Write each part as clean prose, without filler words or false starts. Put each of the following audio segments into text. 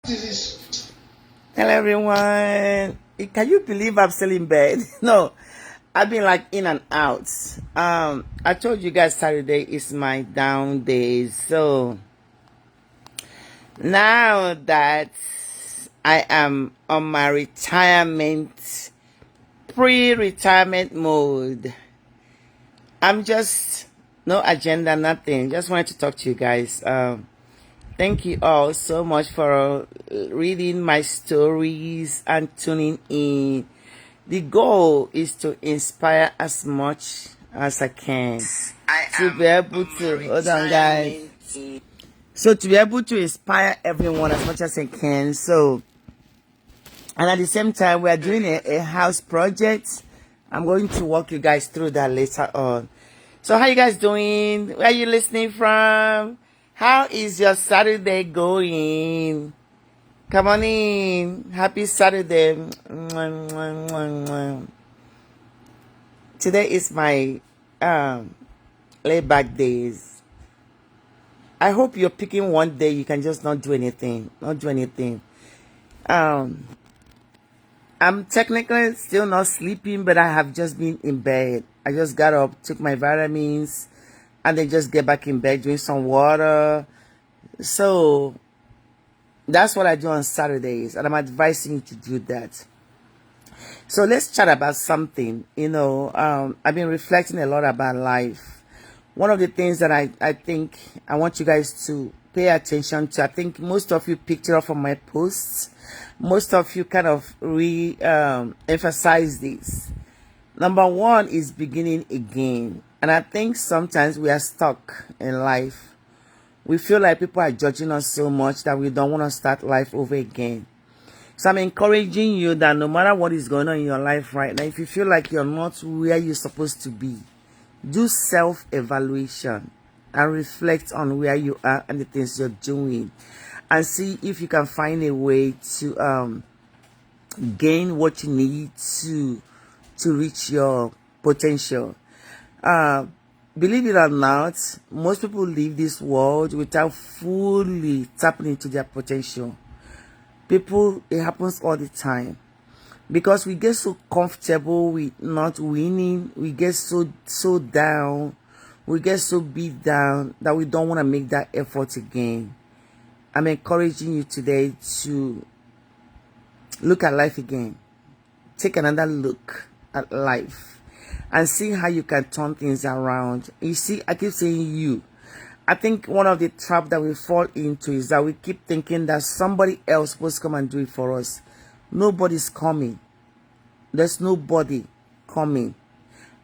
Hello everyone. Can you believe I'm still in bed? No, I've been like in and out. I told you guys Saturday is my down day. So now that I am on my retirement, pre-retirement mode, I'm just no agenda, nothing. Just wanted to talk to you guys. Thank you all so much for reading my stories and tuning in. The goal is to inspire as much as I can. To be able to, hold on guys. So to be able to inspire everyone as much as I can. So, and at the same time, we are doing a house project. I'm going to walk you guys through that later on. So how you guys doing? Where are you listening from? How is your Saturday going? Come on in. Happy Saturday. Today is my laid back days. I hope you're picking one day you can just not do anything. Not do anything. I'm technically still not sleeping, but I have just been in bed. I just got up, took my vitamins, and then just get back in bed, drink some water. So that's what I do on Saturdays, and I'm advising you to do that. So let's chat about something. I've been reflecting a lot about life. One of the things that I think I want you guys to pay attention to, I think most of you picked it up from my posts. Most of you kind of emphasize this. Number one is beginning again. And I think sometimes we are stuck in life. We feel like people are judging us so much that we don't want to start life over again. So I'm encouraging you that no matter what is going on in your life right now, if you feel like you're not where you're supposed to be, do self-evaluation and reflect on where you are and the things you're doing, and see if you can find a way to gain what you need to reach your potential. Believe it or not, most people leave this world without fully tapping into their potential. It happens all the time. Because we get so comfortable with not winning, we get so down, we get so beat down that we don't want to make that effort again. I'm encouraging you today to look at life again. Take another look at life and see how you can turn things around. You see, I keep saying you. I think one of the traps that we fall into is that we keep thinking that somebody else is supposed to come and do it for us. Nobody's coming. There's nobody coming.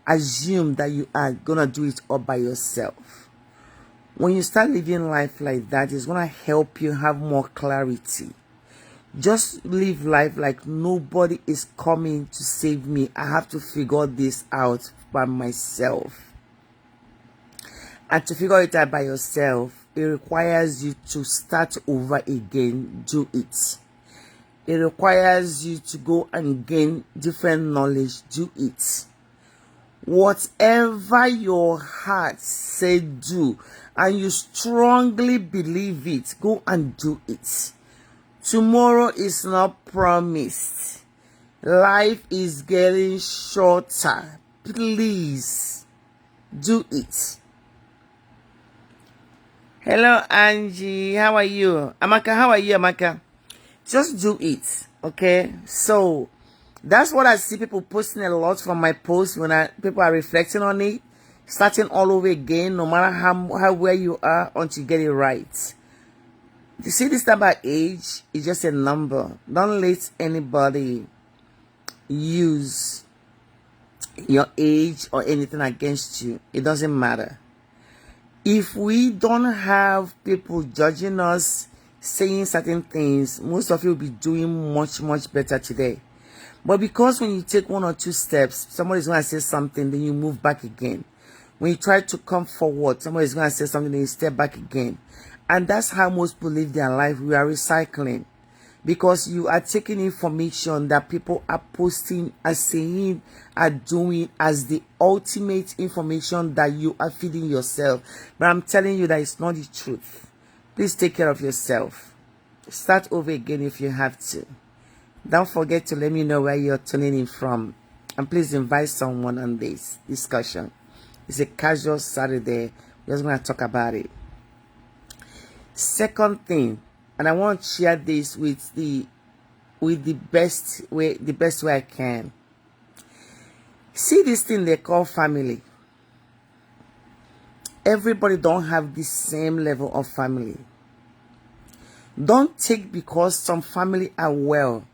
Assume that you are gonna do it all by yourself. When you start living life like that, it's gonna help you have more clarity. Just live life like nobody is coming to save me. I have to figure this out by myself. And to figure it out by yourself, it requires you to start over again. Do it. It requires you to go and gain different knowledge. Do it. Whatever your heart says do, and you strongly believe it, go and do it. Tomorrow is not promised. Life is getting shorter. Please do it. Hello, Angie. How are you? Amaka, how are you, Amaka? Just do it, okay? So that's what I see people posting a lot from my posts when people are reflecting on it, starting all over again, no matter how where you are until you get it right. You see, this type of age is just a number. Don't let anybody use your age or anything against you. It doesn't matter. If we don't have people judging us, saying certain things, most of you will be doing much, much better today. But because when you take one or two steps, somebody's going to say something, then you move back again. When you try to come forward, somebody's going to say something, then you step back again. And that's how most people live their life. We are recycling. Because you are taking information that people are posting, are saying, are doing as the ultimate information that you are feeding yourself. But I'm telling you that it's not the truth. Please take care of yourself. Start over again if you have to. Don't forget to let me know where you're tuning in from. And please invite someone on this discussion. It's a casual Saturday. We're just going to talk about it. Second thing, and I want to share this with the best way I can. See this thing they call family. Everybody don't have the same level of family. Don't take because some family are well,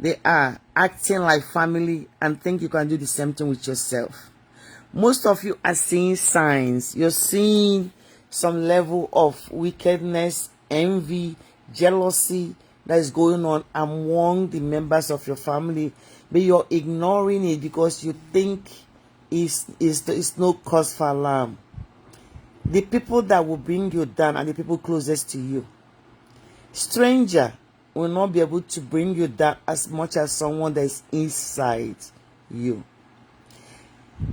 they are acting like family, and think you can do the same thing with yourself. Most of you are seeing signs. You're seeing some level of wickedness, envy, jealousy that is going on among the members of your family, but you're ignoring it because you think it's no cause for alarm. The people that will bring you down are the people closest to you. Stranger will not be able to bring you down as much as someone that is inside you.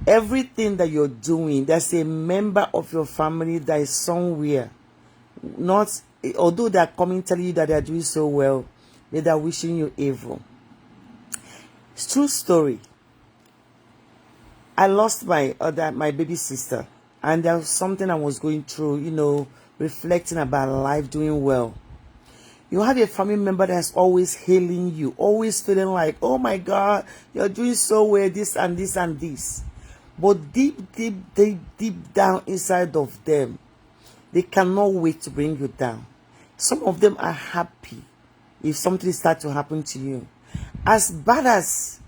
Everything that you're doing, there's a member of your family that is somewhere, not, although they are coming telling you that they are doing so well, they are wishing you evil. It's true story. I lost my baby sister, and there was something I was going through, reflecting about life, doing well. You have a family member that's always hailing you, always feeling like, oh my God, you're doing so well, this and this and this. But deep down inside of them, they cannot wait to bring you down. Some of them are happy if something starts to happen to you. As bad as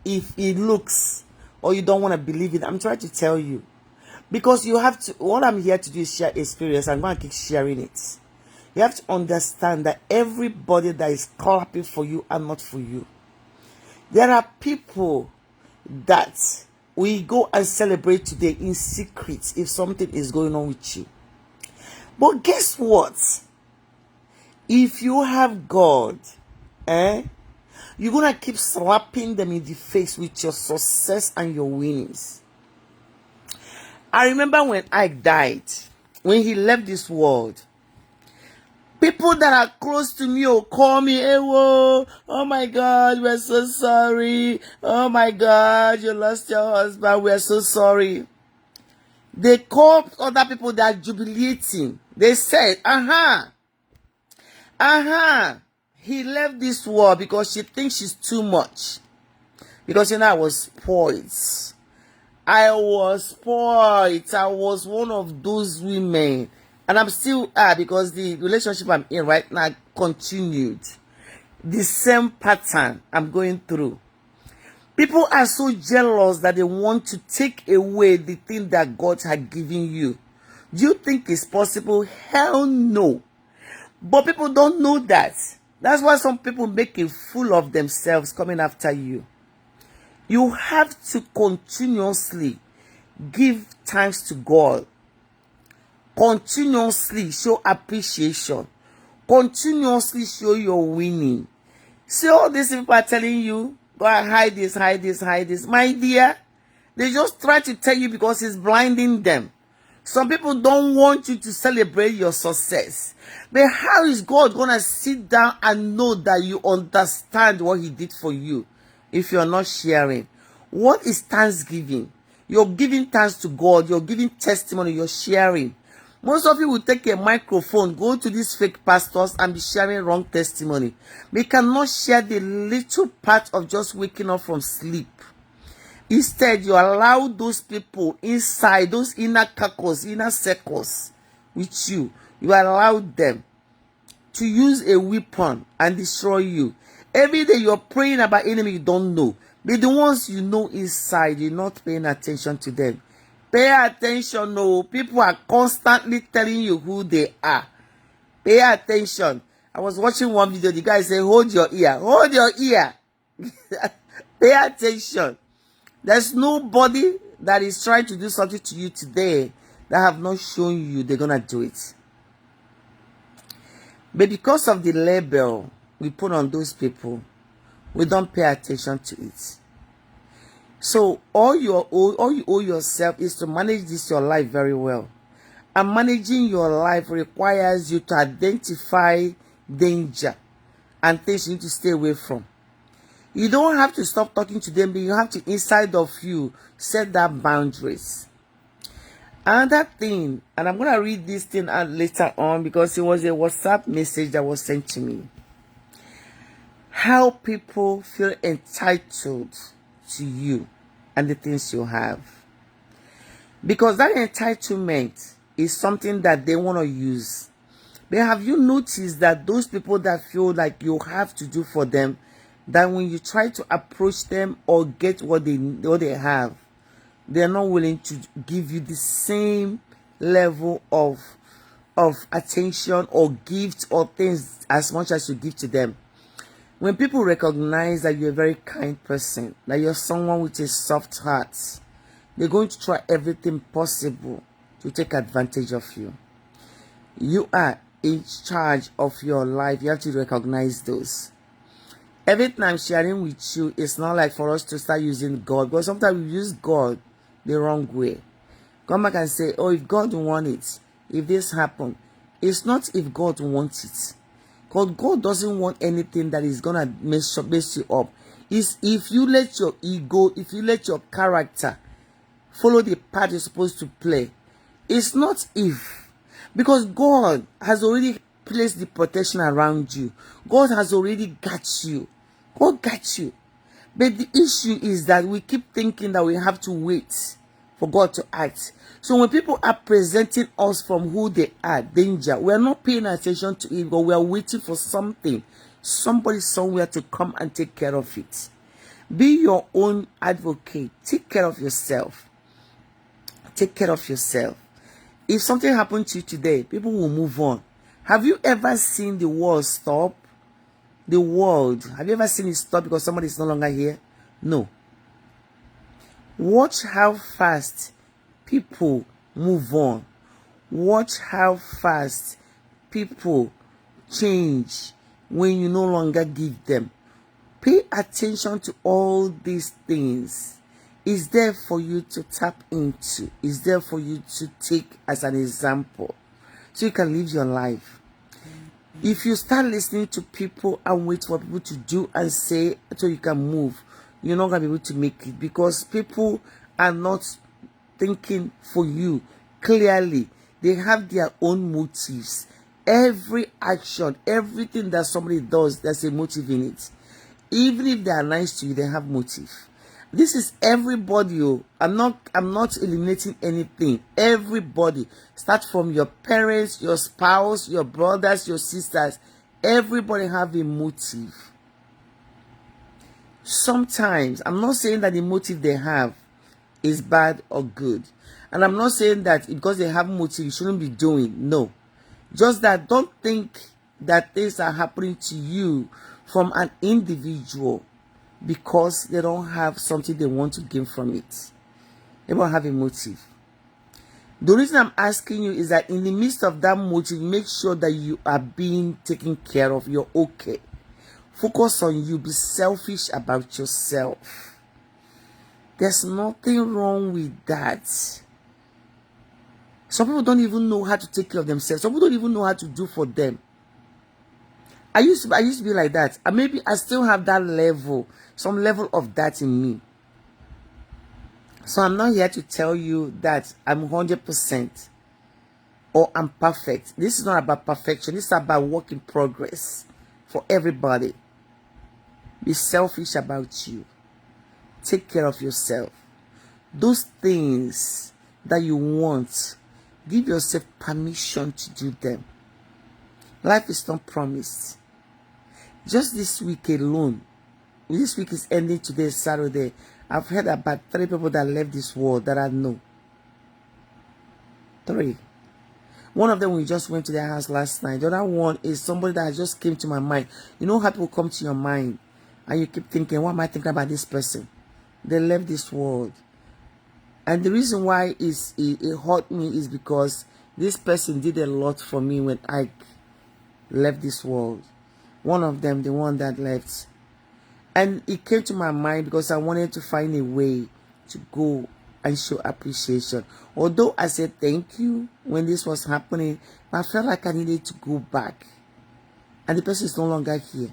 if it looks, or you don't want to believe it, I'm trying to tell you. Because you have to, what I'm here to do is share experience. I'm going to keep sharing it. You have to understand that everybody that is clapping for you are not for you. There are people that we go and celebrate today in secret if something is going on with you. But guess what? If you have God, you're going to keep slapping them in the face with your success and your winnings. I remember when Ike died, when he left this world, people that are close to me will call me, hey, whoa, oh my God, we're so sorry. Oh my God, you lost your husband, we're so sorry. They call other people that are jubilating. They said, he left this world because she thinks she's too much. Because, I was spoiled. I was one of those women. And I'm still because the relationship I'm in right now continued. The same pattern I'm going through. People are so jealous that they want to take away the thing that God had given you. Do you think it's possible? Hell no. But people don't know that. That's why some people make a fool of themselves coming after you. You have to continuously give thanks to God. Continuously show appreciation. Continuously show your winning. See, all these people are telling you, go and hide this, hide this, hide this. My dear, they just try to tell you because it's blinding them. Some people don't want you to celebrate your success. But how is God going to sit down and know that you understand what he did for you if you're not sharing? What is thanksgiving? You're giving thanks to God. You're giving testimony. You're sharing. Most of you will take a microphone, go to these fake pastors and be sharing wrong testimony. We cannot share the little part of just waking up from sleep. Instead, you allow those people inside, those inner circles with you. You allow them to use a weapon and destroy you. Every day you're praying about enemy you don't know. But the ones you know inside, you're not paying attention to them. Pay attention, no. People are constantly telling you who they are. Pay attention. I was watching one video. The guy said, hold your ear. Hold your ear. Pay attention. There's nobody that is trying to do something to you today that have not shown you they're going to do it. But because of the label we put on those people, we don't pay attention to it. So all you owe yourself is to manage your life very well. And managing your life requires you to identify danger and things you need to stay away from. You don't have to stop talking to them, but you have to, inside of you, set that boundaries. Another thing, and I'm going to read this thing out later on because it was a WhatsApp message that was sent to me. How people feel entitled to you and the things you have. Because that entitlement is something that they want to use. But have you noticed that those people that feel like you have to do for them, that when you try to approach them or get what they have, they're not willing to give you the same level of attention or gifts or things as much as you give to them. When people recognize that you're a very kind person, that you're someone with a soft heart, they're going to try everything possible to take advantage of you. You are in charge of your life. You have to recognize those. Everything I'm sharing with you, it's not like for us to start using God, because sometimes we use God the wrong way. Come back and say, oh, if God wants it, if this happened, it's not if God wants it. Because God doesn't want anything that is gonna mess you up. It's if you let your ego, if you let your character follow the part you're supposed to play. It's not if. Because God has already placed the protection around you. God has already got you. God got you. But the issue is that we keep thinking that we have to wait for God to act. So when people are presenting us from who they are, danger, we are not paying attention to it, but we are waiting for something, somebody somewhere to come and take care of it. Be your own advocate. Take care of yourself. Take care of yourself. If something happened to you today, people will move on. Have you ever seen the world stop? The world. Have you ever seen it stop because somebody is no longer here? No. Watch how fast people move on. Watch how fast people change when you no longer give them. Pay attention to all these things. It's there for you to tap into. It's there for you to take as an example so you can live your life. If you start listening to people and wait for people to do and say so you can move, you're not going to be able to make it, because people are not thinking for you clearly. They have their own motives. Every action, everything that somebody does, there's a motive in it. Even if they are nice to you, they have motive. This is everybody. I'm not eliminating anything. Everybody. Start from your parents, your spouse, your brothers, your sisters. Everybody have a motive. Sometimes, I'm not saying that the motive they have is bad or good. And I'm not saying that because they have motive, you shouldn't be doing. No. Just that don't think that things are happening to you from an individual because they don't have something they want to gain from it. They don't have a motive. The reason I'm asking you is that in the midst of that motive, make sure that you are being taken care of. You're okay. Focus on you. Be selfish about yourself. There's nothing wrong with that. Some people don't even know how to take care of themselves. Some people don't even know how to do for them. I used to be like that. And maybe I still have that level, some level of that in me. So I'm not here to tell you that I'm 100% or I'm perfect. This is not about perfection. This is about work in progress for everybody. Be selfish about you. Take care of yourself. Those things that you want, give yourself permission to do them. Life is not promised. Just this week alone, this week is ending today, Saturday. I've heard about 3 people that left this world that I know. 3. One of them, we just went to their house last night. The other one is somebody that just came to my mind. You know how people come to your mind and you keep thinking, what am I thinking about this person? They left this world. And the reason why it hurt me is because this person did a lot for me when I left this world. One of them, the one that left. And it came to my mind because I wanted to find a way to go and show appreciation. Although I said thank you when this was happening, I felt like I needed to go back and the person is no longer here.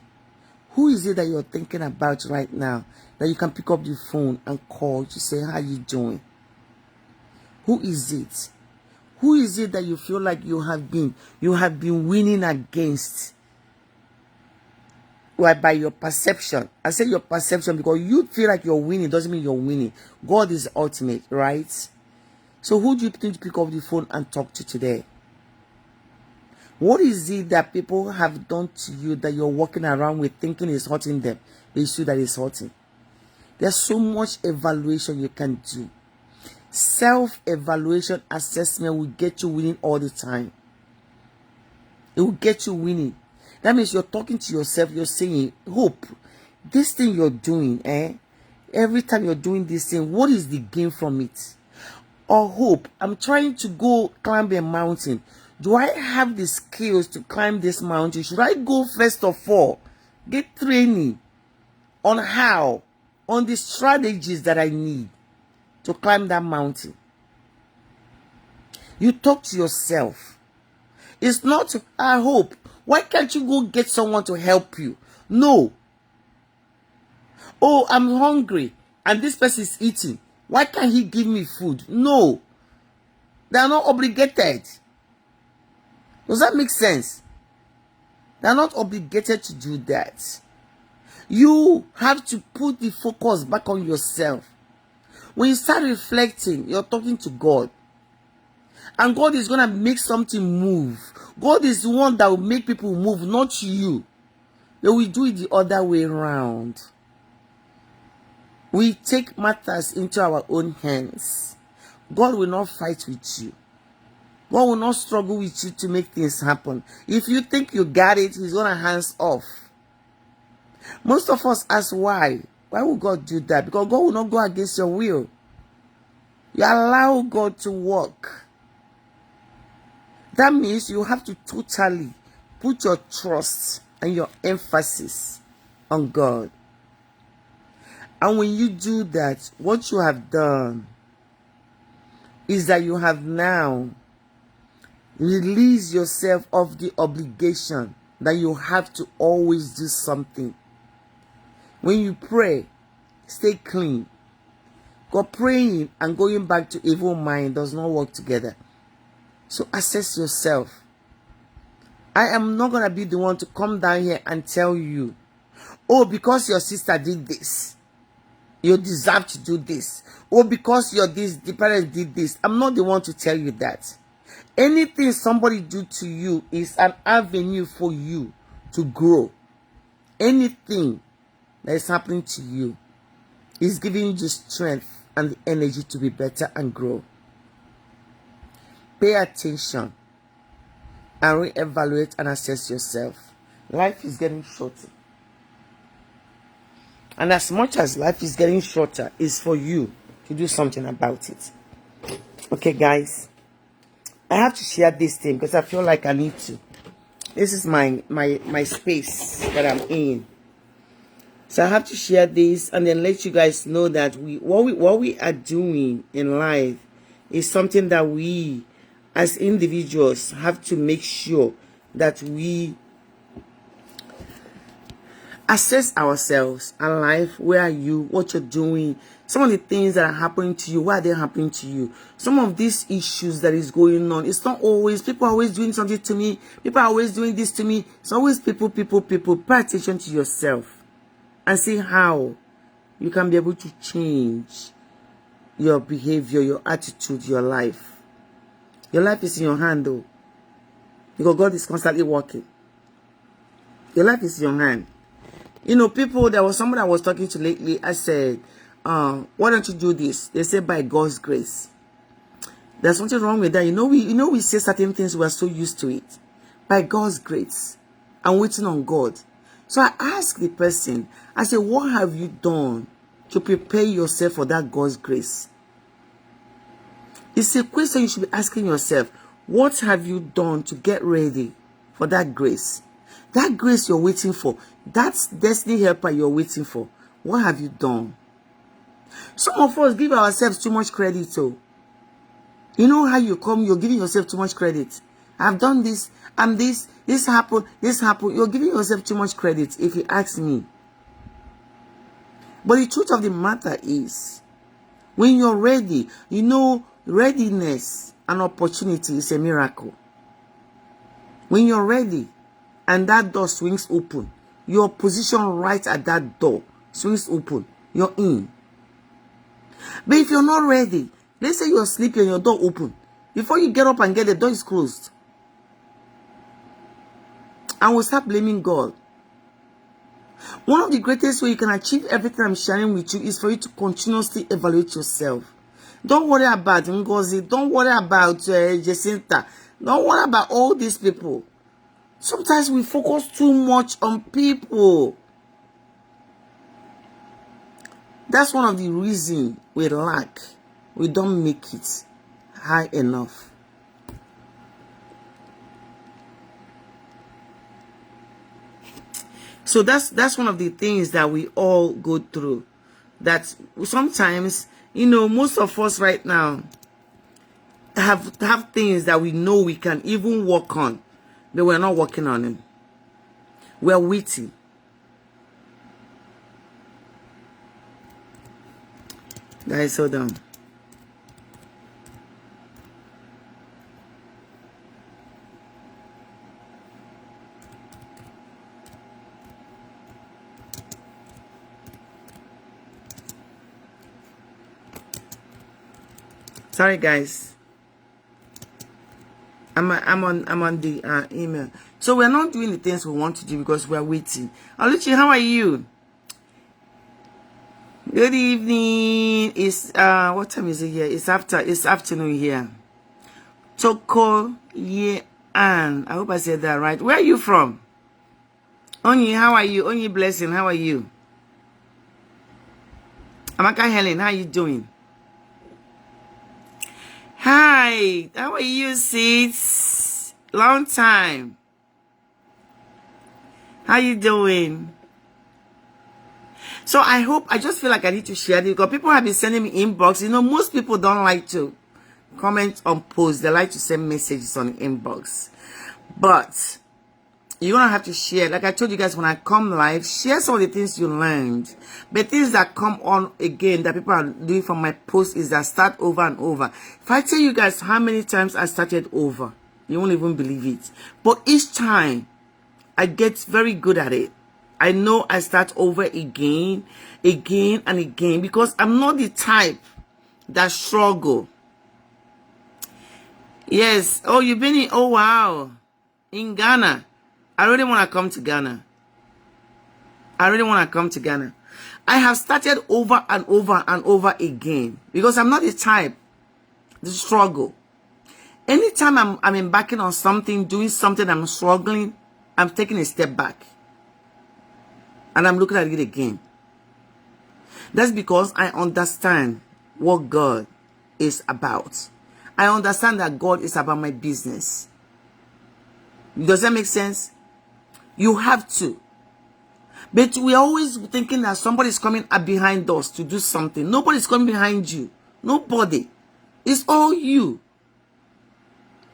Who is it that you're thinking about right now that you can pick up the phone and call to say, how you doing? Who is it? Who is it that you feel like you have been winning against? Well, by your perception. I say your perception because you feel like you're winning doesn't mean you're winning. God is ultimate, right? So who do you think to pick up the phone and talk to today? What is it that people have done to you that you're walking around with thinking is hurting them? It's you that is hurting. There's so much evaluation you can do. Self-evaluation assessment will get you winning all the time. It will get you winning. That means you're talking to yourself, you're saying, Hope, this thing you're doing, every time you're doing this thing, what is the gain from it? Or Hope, I'm trying to go climb a mountain. Do I have the skills to climb this mountain? Should I go first of all, get training on how, on the strategies that I need to climb that mountain? You talk to yourself. It's not, I hope. Why can't you go get someone to help you? No. Oh, I'm hungry and this person is eating. Why can't he give me food? No. They are not obligated. Does that make sense? They are not obligated to do that. You have to put the focus back on yourself. When you start reflecting, you're talking to God. And God is going to make something move. God is the one that will make people move, not you. They will do it the other way around. We take matters into our own hands. God will not fight with you. God will not struggle with you to make things happen. If you think you got it, he's going to hands off. Most of us ask why. Why would God do that? Because God will not go against your will. You allow God to work. That means you have to totally put your trust and your emphasis on God. And when you do that, what you have done is that you have now released yourself of the obligation that you have to always do something. When you pray, stay clean. God, praying and going back to evil mind does not work together. So assess yourself. I am not going to be the one to come down here and tell you, oh, because your sister did this, you deserve to do this. Or because the parents did this. I'm not the one to tell you that. Anything somebody do to you is an avenue for you to grow. Anything that is happening to you is giving you the strength and the energy to be better and grow. Pay attention and reevaluate and assess yourself. Life is getting shorter. And as much as life is getting shorter, it's for you to do something about it. Okay, guys. I have to share this thing because I feel like I need to. This is my space that I'm in. So I have to share this and then let you guys know that what we are doing in life is something that we as individuals have to make sure that we assess ourselves and life. Where are you? What you're doing? Some of the things that are happening to you, why are they happening to you? Some of these issues that is going on, it's not always, people are always doing something to me. People are always doing this to me. It's always people. Pay attention to yourself and see how you can be able to change your behavior, your attitude, your life. Your life is in your hand though. Because God is constantly working. Your life is in your hand. You know, people, there was someone I was talking to lately. I said, why don't you do this? They said, by God's grace. There's something wrong with that. You know, we say certain things, we are so used to it. By God's grace. I'm waiting on God. So I asked the person, I said, what have you done to prepare yourself for that God's grace? It's a question you should be asking yourself. What have you done to get ready for that grace? That grace you're waiting for. That's destiny helper you're waiting for. What have you done? Some of us give ourselves too much credit. So, you know how you come, you're giving yourself too much credit. I've done this, I'm this happened, this happened. You're giving yourself too much credit if you ask me. But the truth of the matter is, when you're ready, you know, readiness and opportunity is a miracle. When you're ready and that door swings open, your position right at that door swings open, you're in. But if you're not ready, let's say you're sleeping and your door open, before you get up and get the door is closed. And we'll start blaming God. One of the greatest ways you can achieve everything I'm sharing with you is for you to continuously evaluate yourself. Don't worry about Ngozi. Don't worry about Jacinta. Don't worry about all these people. Sometimes we focus too much on people. That's one of the reasons we lack. We don't make it high enough. So that's one of the things that we all go through. That sometimes, you know, most of us right now have things that we know we can even work on, but we're not working on them. We're waiting. Guys, hold on. Sorry, guys. I'm on the email. So we're not doing the things we want to do because we're waiting. Aluchi, how are you? Good evening. It's what time is it here? It's afternoon here. Toko Ye An. I hope I said that right. Where are you from? Onyi, how are you? Onyi Blessing, how are you? Amaka Helen, how are you doing? Hi, how are you, sis? Long time. How you doing? So I just feel like I need to share this because people have been sending me inbox. You know, most people don't like to comment on posts. They like to send messages on inbox. But you're going to have to share. Like I told you guys when I come live, share some of the things you learned. But things that come on again that people are doing from my post is that start over and over. If I tell you guys how many times I started over, you won't even believe it. But each time, I get very good at it. I know I start over again and again because I'm not the type that struggle. Yes. Oh, you've been in, oh wow. In Ghana. I really want to come to Ghana. I have started over and over and over again because I'm not the type to struggle. Anytime I'm embarking on something, doing something, I'm struggling, I'm taking a step back. And I'm looking at it again. That's because I understand what God is about. I understand that God is about my business. Does that make sense? You have to. But we're always thinking that somebody's coming up behind us to do something. Nobody's coming behind you. Nobody. It's all you.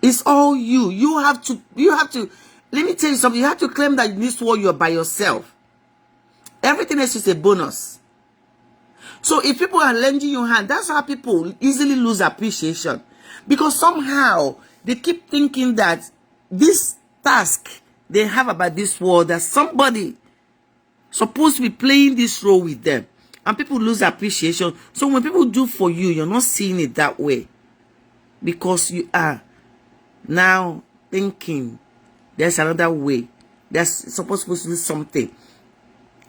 It's all you. You have to, let me tell you something. You have to claim that in this world you're by yourself. Everything else is a bonus. So if people are lending you a hand, that's how people easily lose appreciation. Because somehow they keep thinking that this task they have about this world, that somebody supposed to be playing this role with them. And people lose appreciation. So when people do for you, you're not seeing it that way. Because you are now thinking there's another way. That's supposed to do something.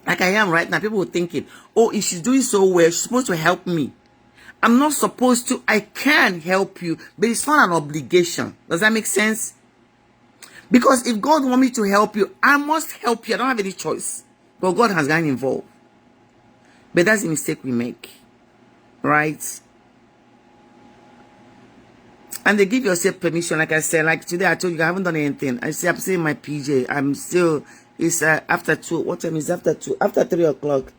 Like I am right now, people are thinking, oh, if she's doing so well, she's supposed to help me. I'm not supposed to. I can help you, but it's not an obligation. Does that make sense? Because if God wants me to help you, I must help you. I don't have any choice. But God has gotten involved. But that's the mistake we make. Right? And they give yourself permission. Like I said, like today I told you I haven't done anything. I say I'm still in my PJ. I'm still... It's after 2. What time is after 2? After 3 o'clock.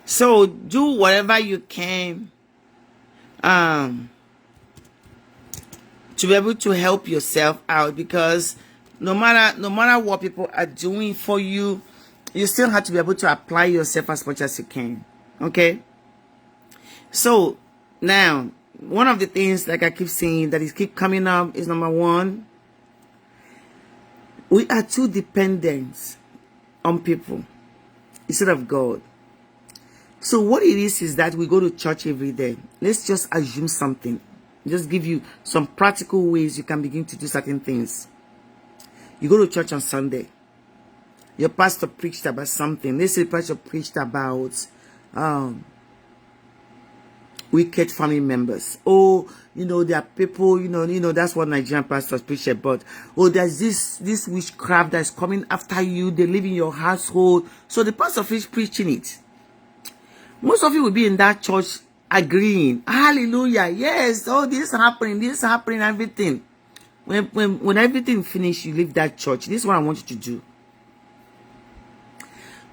So do whatever you can to be able to help yourself out, because no matter what people are doing for you, you still have to be able to apply yourself as much as you can. Okay? So now, one of the things, like I keep saying, that is keep coming up is, number one, we are too dependent on people instead of God. So what it is that we go to church every day. Let's just assume something. Just give you some practical ways you can begin to do certain things. You go to church on Sunday. Your pastor preached about something. Let's say the pastor preached about wicked family members. Oh, there are people, that's what Nigerian pastors preach about. Oh, there's this witchcraft that's coming after you. They live in your household. So the pastor is preaching it. Most of you will be in that church agreeing. Hallelujah. Yes. Oh, this happening, everything. When everything finished, you leave that church. This is what I want you to do.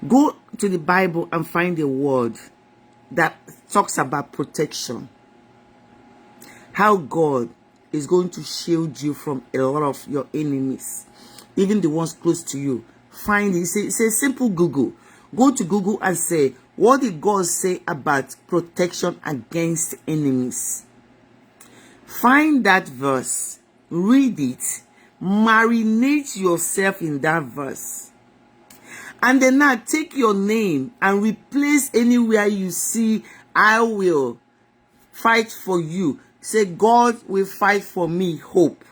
Go to the Bible and find a word that talks about protection. How God is going to shield you from a lot of your enemies, even the ones close to you. Find it. It's a simple Google. Go to Google and say, what did God say about protection against enemies? Find that verse, read it, marinate yourself in that verse. And then now take your name and replace anywhere you see, I will fight for you. Say, God will fight for me, hope.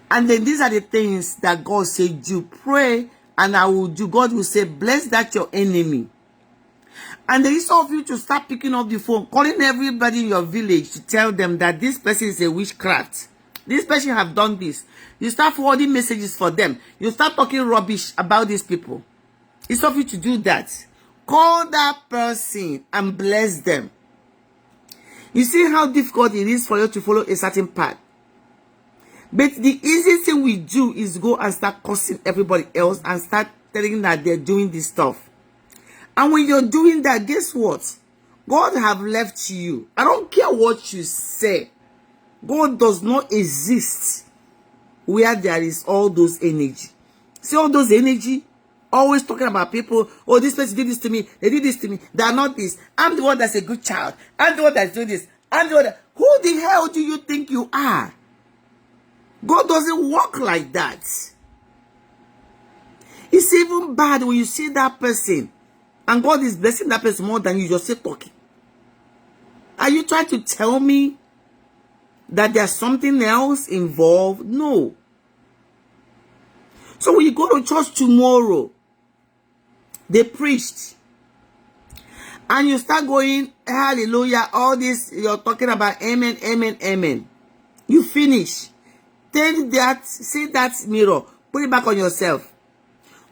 And then these are the things that God said, do. Pray and I will do. God will say, bless that your enemy. And there is some of you to start picking up the phone, calling everybody in your village to tell them that this person is a witchcraft. This person have done this. You start forwarding messages for them. You start talking rubbish about these people. It's of you to do that. Call that person and bless them. You see how difficult it is for you to follow a certain path. But the easy thing we do is go and start cursing everybody else and start telling that they're doing this stuff. And when you're doing that, guess what? God have left you. I don't care what you say. God does not exist where there is all those energy. See all those energy? Always talking about people. Oh, this person did this to me. They did this to me. They are not this. I'm the one that's a good child. I'm the one that's doing this. I'm the one that... Who the hell do you think you are? God doesn't work like that. It's even bad when you see that person and God is blessing that person more than you just say talking. Are you trying to tell me that there's something else involved? No. So when you go to church tomorrow, they preached, and you start going, hallelujah, all this, you're talking about amen, amen, amen. You finish. Take that, see that mirror, put it back on yourself.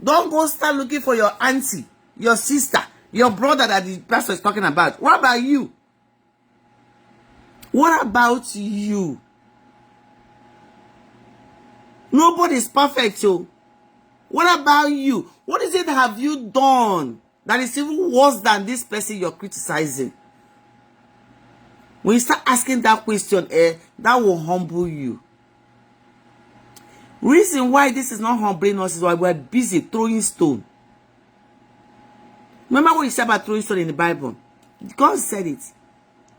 Don't go start looking for your auntie, your sister, your brother that the pastor is talking about. What about you? What about you? Nobody is perfect, so what about you? What is it have you done that is even worse than this person you're criticizing? When you start asking that question, that will humble you. Reason why this is not humbling us is why we're busy throwing stone. Remember what he said about throwing stone in the Bible? God said it.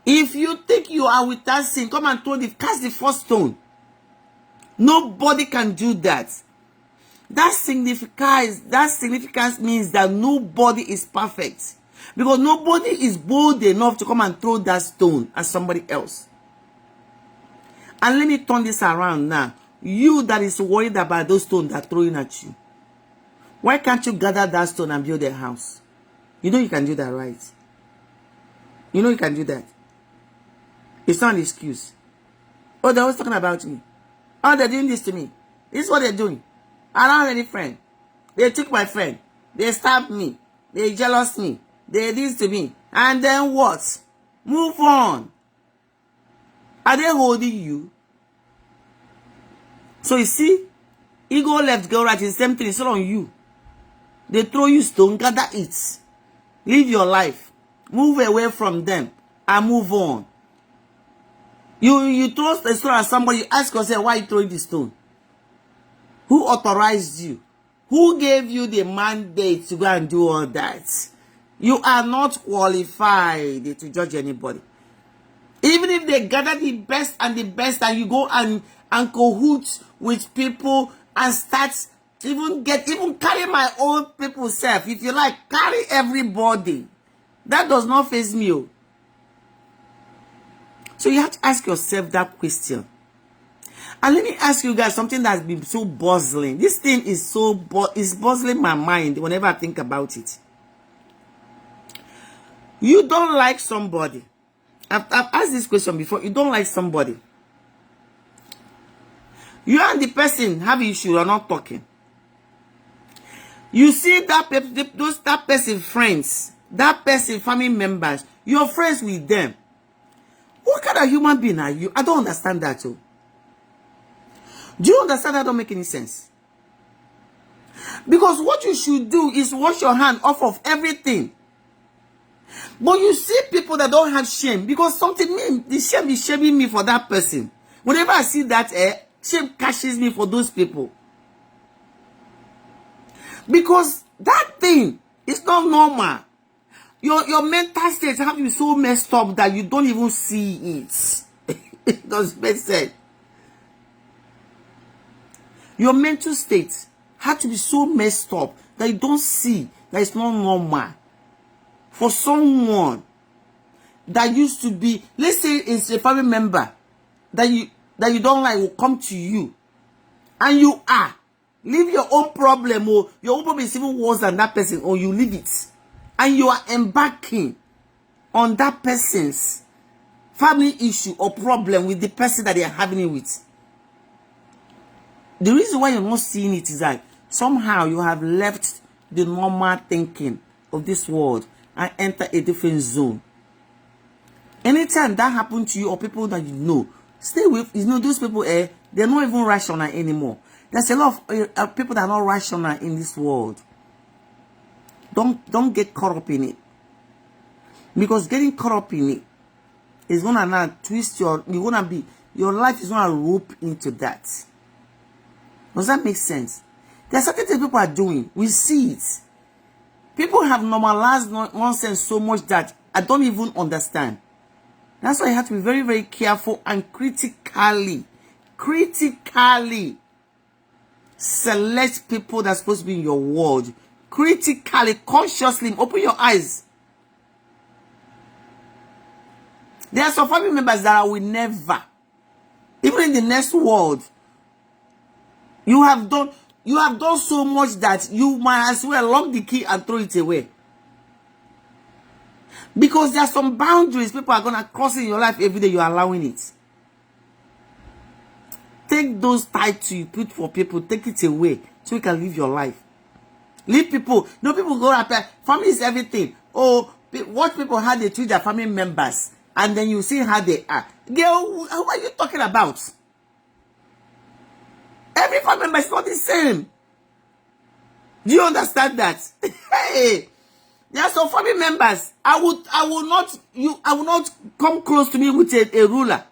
If you think you are without sin, come and cast the first stone. Nobody can do that. That significance means that nobody is perfect. Because nobody is bold enough to come and throw that stone at somebody else. And let me turn this around now. You that is worried about those stones that are throwing at you. Why can't you gather that stone and build a house? You know you can do that, right? You know you can do that. It's not an excuse. Oh, they're always talking about me. Oh, they're doing this to me. This is what they're doing. I don't have any friend. They took my friend. They stabbed me. They jealous me. They did this to me. And then what? Move on. Are they holding you? So you see, ego left, go right, it's the same thing. It's all on you. They throw you stone, gather it. Live your life. Move away from them and move on. You throw a stone at somebody, you ask yourself, why you throwing the stone? Who authorized you? Who gave you the mandate to go and do all that? You are not qualified to judge anybody. Even if they gather the best and you go and cahoot with people and start even carry my own people self. If you like, carry everybody. That does not faze me. So you have to ask yourself that question. And let me ask you guys something that's been so bustling. This thing is is bustling my mind whenever I think about it. You don't like somebody. I've asked this question before. You don't like somebody. You and the person have issue, you're not talking. You see that person friends, that person family members, you're friends with them. What kind of human being are you? I don't understand that too. Do you understand that don't make any sense? Because what you should do is wash your hand off of everything. But you see people that don't have shame, because the shame is shaming me for that person. Whenever I see that, shame catches me for those people. Because that thing is not normal. Your mental state have to be so messed up that you don't even see it. It doesn't make sense. Your mental state have to be so messed up that you don't see that it's not normal. For someone that used to be, let's say it's a family member that you don't like, will come to you, and you leave your own problem, or your own problem is even worse than that person, or you leave it, and you are embarking on that person's family issue or problem with the person that they are having it with. The reason why you're not seeing it is that somehow you have left the normal thinking of this world and enter a different zone. Anytime that happens to you or people that you know, stay with, those people, they're not even rational anymore. There's a lot of people that are not rational in this world. Don't get caught up in it. Because getting caught up in it is gonna now twist your life is gonna rope into that. Does that make sense? There are certain things people are doing. We see it. People have normalized nonsense so much that I don't even understand. That's why you have to be very, very careful and critically select people that's supposed to be in your world. Critically, consciously, open your eyes. There are some family members that I will never, even in the next world, you have done so much that you might as well lock the key and throw it away. Because there are some boundaries people are going to cross in your life every day. You're allowing it. Take those titles you put for people, take it away so you can live your life. Leave people. No, people go up there. Family is everything. Oh, watch people how they treat their family members, and then you see how they are. Girl, who are you talking about? Every family member is not the same. Do you understand that? Hey, there are some family members. I will not come close to me with a ruler.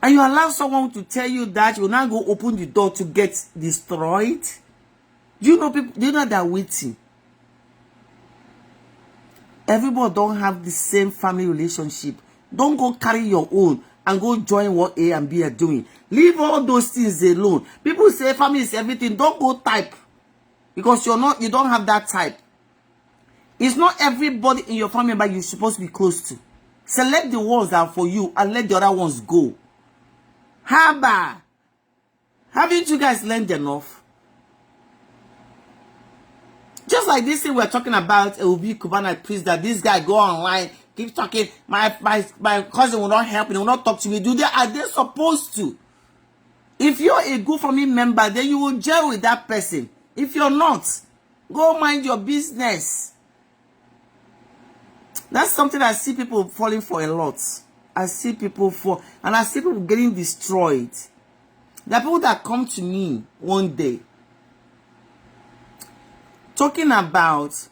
And you allow someone to tell you that you will now go open the door to get destroyed. Do you know people? Do you know they're waiting? Everybody don't have the same family relationship. Don't go carry your own and go join what A and B are doing. Leave all those things alone. People say family is everything. Don't go type. Because you don't have that type. It's not everybody in your family member you're supposed to be close to. Select the ones that are for you and let the other ones go. Haba. Haven't you guys learned enough? Just like this thing we're talking about, it will be Cubana priest that this guy go online, keep talking, my cousin will not help me, will not talk to me. Are they supposed to? If you're a good family member, then you will gel with that person. If you're not, go mind your business. That's something I see people falling for a lot. I see people fall, and I see people getting destroyed. There are people that come to me one day, talking about,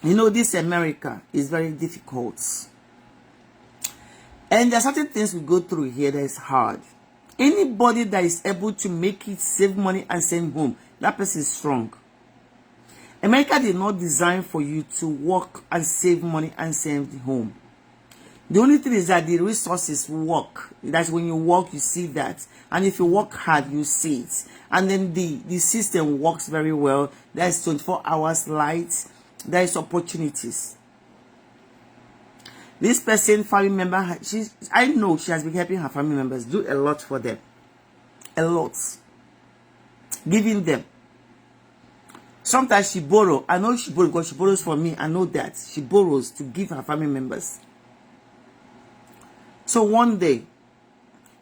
this America is very difficult. And there are certain things we go through here that is hard. Anybody that is able to make it, save money, and send home, that person is strong. America did not design for you to work and save money and send home. The only thing is that the resources work. That's when you work, you see that. And if you work hard, you see it. And then the system works very well. There is 24 hours light. There is opportunities. This person, family member, I know she has been helping her family members do a lot for them. A lot. Giving them. Sometimes she borrows. I know she borrows because she borrows from me. I know that. She borrows to give her family members. So one day,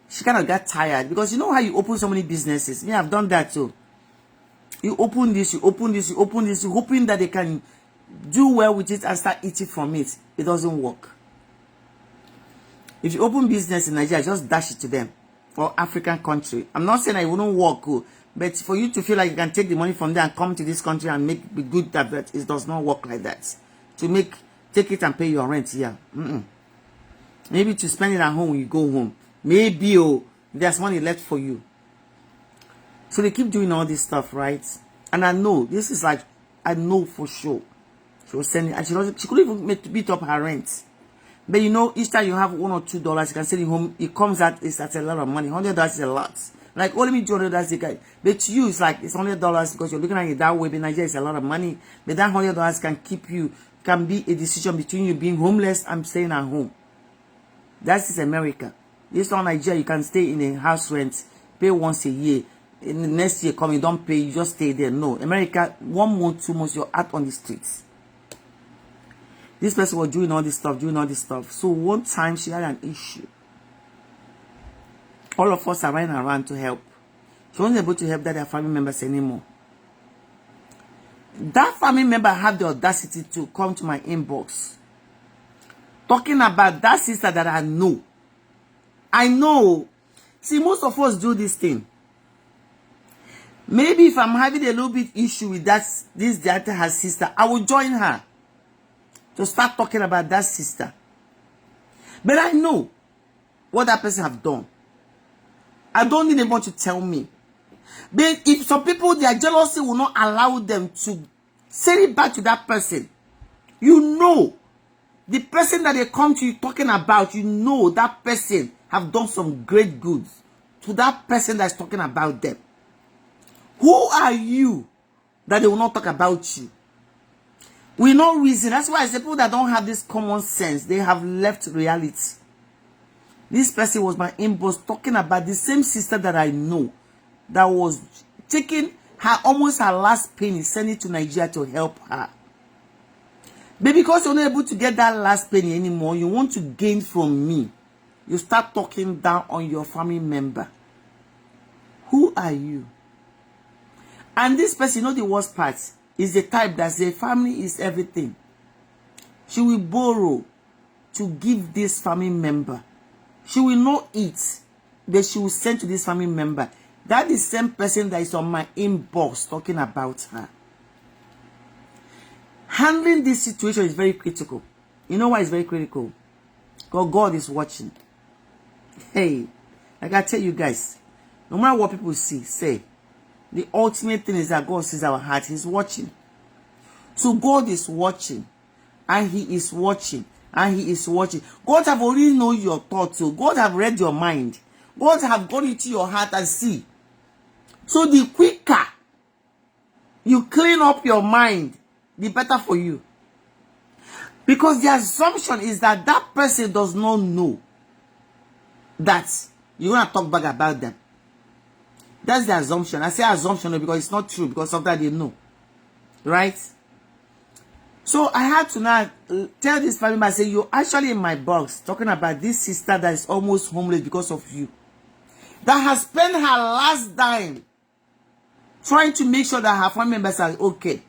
she kind of got tired. Because you know how you open so many businesses? Me, I've done that too. You open this, you open this, you open this, you're hoping that they can do well with it and start eating from it. It doesn't work. If you open business in Nigeria, just dash it to them. Or African country. I'm not saying that it wouldn't work, but for you to feel like you can take the money from there and come to this country and be good at that, it does not work like that. To take it and pay your rent here. Maybe to spend it at home when you go home. Maybe there's money left for you. So they keep doing all this stuff, right? And I know, this is like, I know for sure. She was sending, and she couldn't even beat up her rent. But each time you have $1 or $2, you can send it home. It comes out, that's a lot of money. $100 is a lot. Like, let me do $100. But to you, it's like, it's $100 because you're looking at it that way. But Nigeria is a lot of money. But that $100 can be a decision between you being homeless and staying at home. That is America. This one Nigeria, you can stay in a house rent, pay once a year. In the next year, you don't pay, you just stay there. No. America, 1 month, 2 months, you're out on the streets. This person was doing all this stuff, So one time she had an issue. All of us are running around to help. She wasn't able to help that her family members anymore. That family member had the audacity to come to my inbox. Talking about that sister that I know. I know. See, most of us do this thing. Maybe if I'm having a little bit issue with her sister, I will join her. To start talking about that sister. But I know what that person have done. I don't need anyone to tell me. But if some people, their jealousy will not allow them to send it back to that person, the person that they come to you talking about, that person have done some great goods to that person that's talking about them. Who are you that they will not talk about you? We know reason. That's why I say people that don't have this common sense, they have left reality. This person was my inbox talking about the same sister that I know that was taking almost her last penny, sending it to Nigeria to help her. But because you're not able to get that last penny anymore, you want to gain from me. You start talking down on your family member. Who are you? And this person, the worst part, is the type that says family is everything. She will borrow to give this family member. She will not eat, but she will send to this family member. That is the same person that is on my inbox talking about her. Handling this situation is very critical. You know why it's very critical? Because God is watching. Hey, like I tell you guys, no matter what people say, the ultimate thing is that God sees our heart. He's watching. So God is watching. And He is watching. And He is watching. God have already known your thoughts. So God have read your mind. God have gone into your heart and see. So the quicker you clean up your mind, the better for you. Because the assumption is that that person does not know that you're going to talk back about them. That's the assumption. I say assumption because it's not true, because sometimes they know. Right? So I had to now tell this family member, I say, you're actually in my box talking about this sister that is almost homeless because of you. That has spent her last dime trying to make sure that her family members are okay.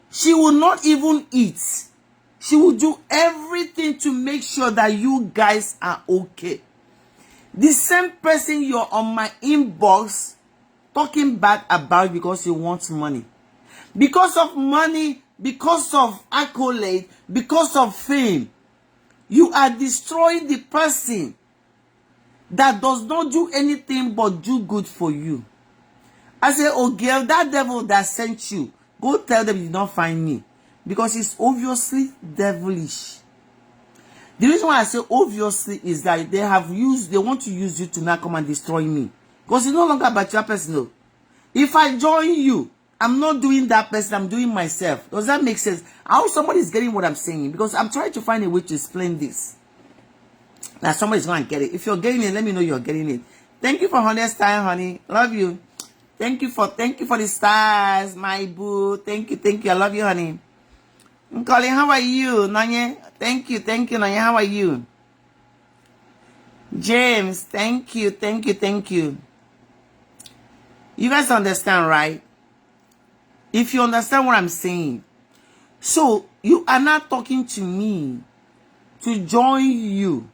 She will not even eat. She will do everything to make sure that you guys are okay. The same person you're on my inbox talking bad about because you want money. Because of money, because of accolade, because of fame, you are destroying the person that does not do anything but do good for you. I say, oh girl, that devil that sent you, go tell them you did not find me. Because it's obviously devilish. The reason why I say obviously is that they want to use you to now come and destroy me. Because it's no longer about your personal. If I join you, I'm not doing that person, I'm doing myself. Does that make sense? I hope somebody is getting what I'm saying, because I'm trying to find a way to explain this. Now somebody's going to get it. If you're getting it, let me know you're getting it. Thank you for 100 stars, honey. Love you. Thank you for the stars, my boo. Thank you. I love you, honey. Colin, how are you? Nanya, thank you, Nanya. How are you? James, thank you. You guys understand, right? If you understand what I'm saying. So, you are not talking to me to join you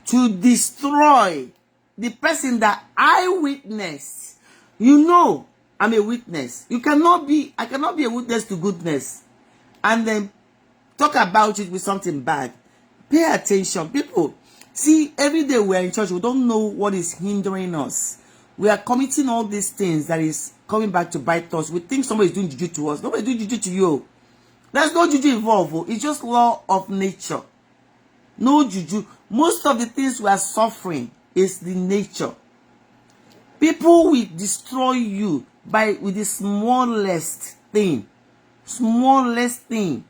to destroy the person that I witnessed. You know, I'm a witness. I cannot be a witness to goodness and then talk about it with something bad. Pay attention, people. See, every day we are in church, we don't know what is hindering us. We are committing all these things that is coming back to bite us. We think somebody is doing juju to us. Nobody is doing juju to you. There's no juju involved. It's just law of nature. No juju. Most of the things we are suffering is the nature. People will destroy you with the smallest thing. Smallest thing.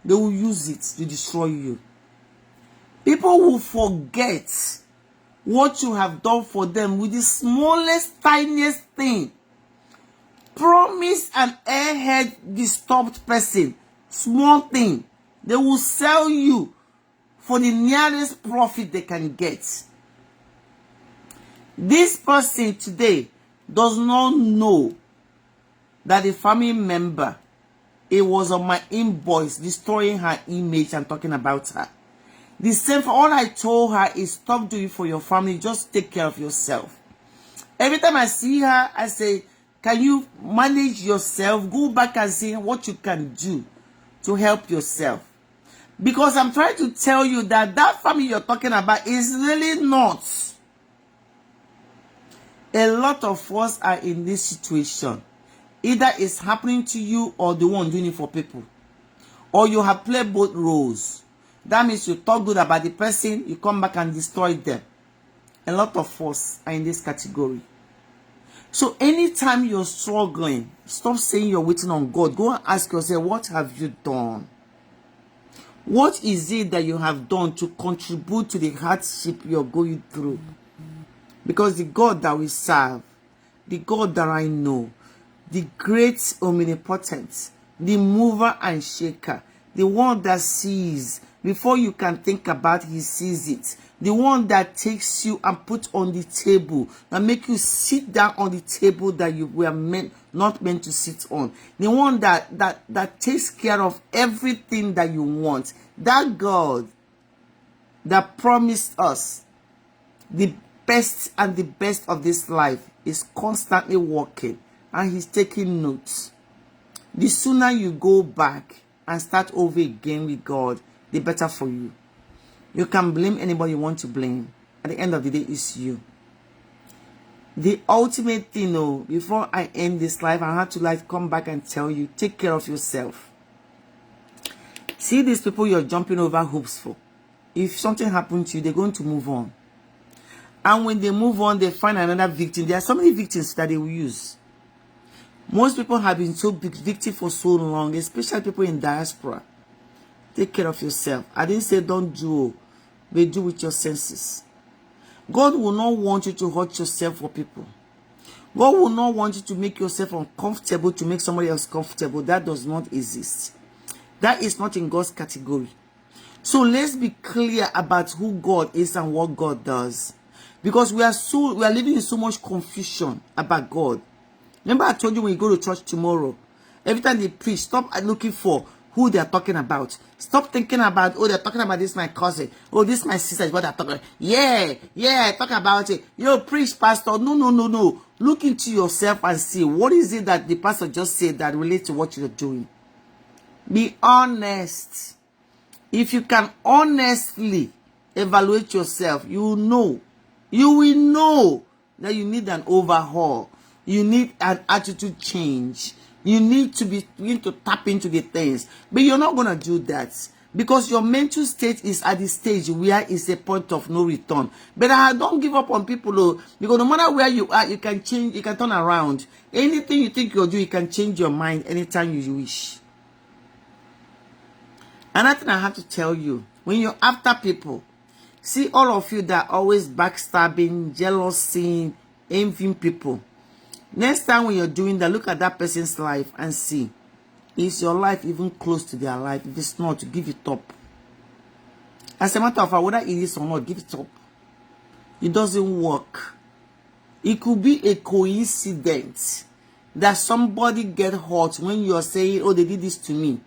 They will use it to destroy you. People will forget what you have done for them with the smallest, tiniest thing. Promise an airhead disturbed person. Small thing. They will sell you for the nearest profit they can get. This person today does not know that a family member, it was on my invoice destroying her image and talking about her. The same for all I told her is stop doing for your family, just take care of yourself. Every time I see her, I say, can you manage yourself? Go back and see what you can do to help yourself. Because I'm trying to tell you that that family you're talking about is really not. A lot of us are in this situation. Either it's happening to you or the one doing it for people. Or you have played both roles. That means you talk good about the person, you come back and destroy them. A lot of us are in this category. So anytime you're struggling, stop saying you're waiting on God. Go and ask yourself, what have you done? What is it that you have done to contribute to the hardship you're going through? Because the God that we serve, the God that I know, the great omnipotent, the mover and shaker, the one that sees before you can think about, he sees it. The one that takes you and puts on the table, that make you sit down on the table that you were not meant to sit on. The one that takes care of everything that you want. That God that promised us the best and the best of this life is constantly working, and he's taking notes. The sooner you go back and start over again with God, the better for you. You can blame anybody you want to blame. At the end of the day, it's you. The ultimate thing, before I end this life, I had to come back and tell you, take care of yourself. See these people you're jumping over hoops for. If something happened to you, they're going to move on. And when they move on, they find another victim. There are so many victims that they will use. Most people have been so victim for so long, especially people in diaspora. Take care of yourself. I didn't say don't do, but do with your senses. God will not want you to hurt yourself for people. God will not want you to make yourself uncomfortable to make somebody else comfortable. That does not exist. That is not in God's category. So let's be clear about who God is and what God does. Because we are living in so much confusion about God. Remember I told you when you go to church tomorrow, every time they preach, stop looking for who they are talking about. Stop thinking about, oh, they're talking about this my cousin. Oh, this my sister is what they're talking about. Yeah, talk about it. Yo, preach, pastor. No. Look into yourself and see what is it that the pastor just said that relates to what you're doing. Be honest. If you can honestly evaluate yourself, you will know that you need an overhaul. You need an attitude change. You need to begin to tap into the things. But you're not going to do that because your mental state is at the stage where it's a point of no return. But I don't give up on people, though, because no matter where you are, you can change, you can turn around. Anything you think you'll do, you can change your mind anytime you wish. Another thing I have to tell you, when you're after people, see all of you that are always backstabbing, jealousy, envying people. Next time when you're doing that, look at that person's life and see, is your life even close to their life? If it's not, give it up. As a matter of fact, whether it is or not, give it up. It doesn't work. It could be a coincidence that somebody get hurt when you're saying, oh, they did this to me.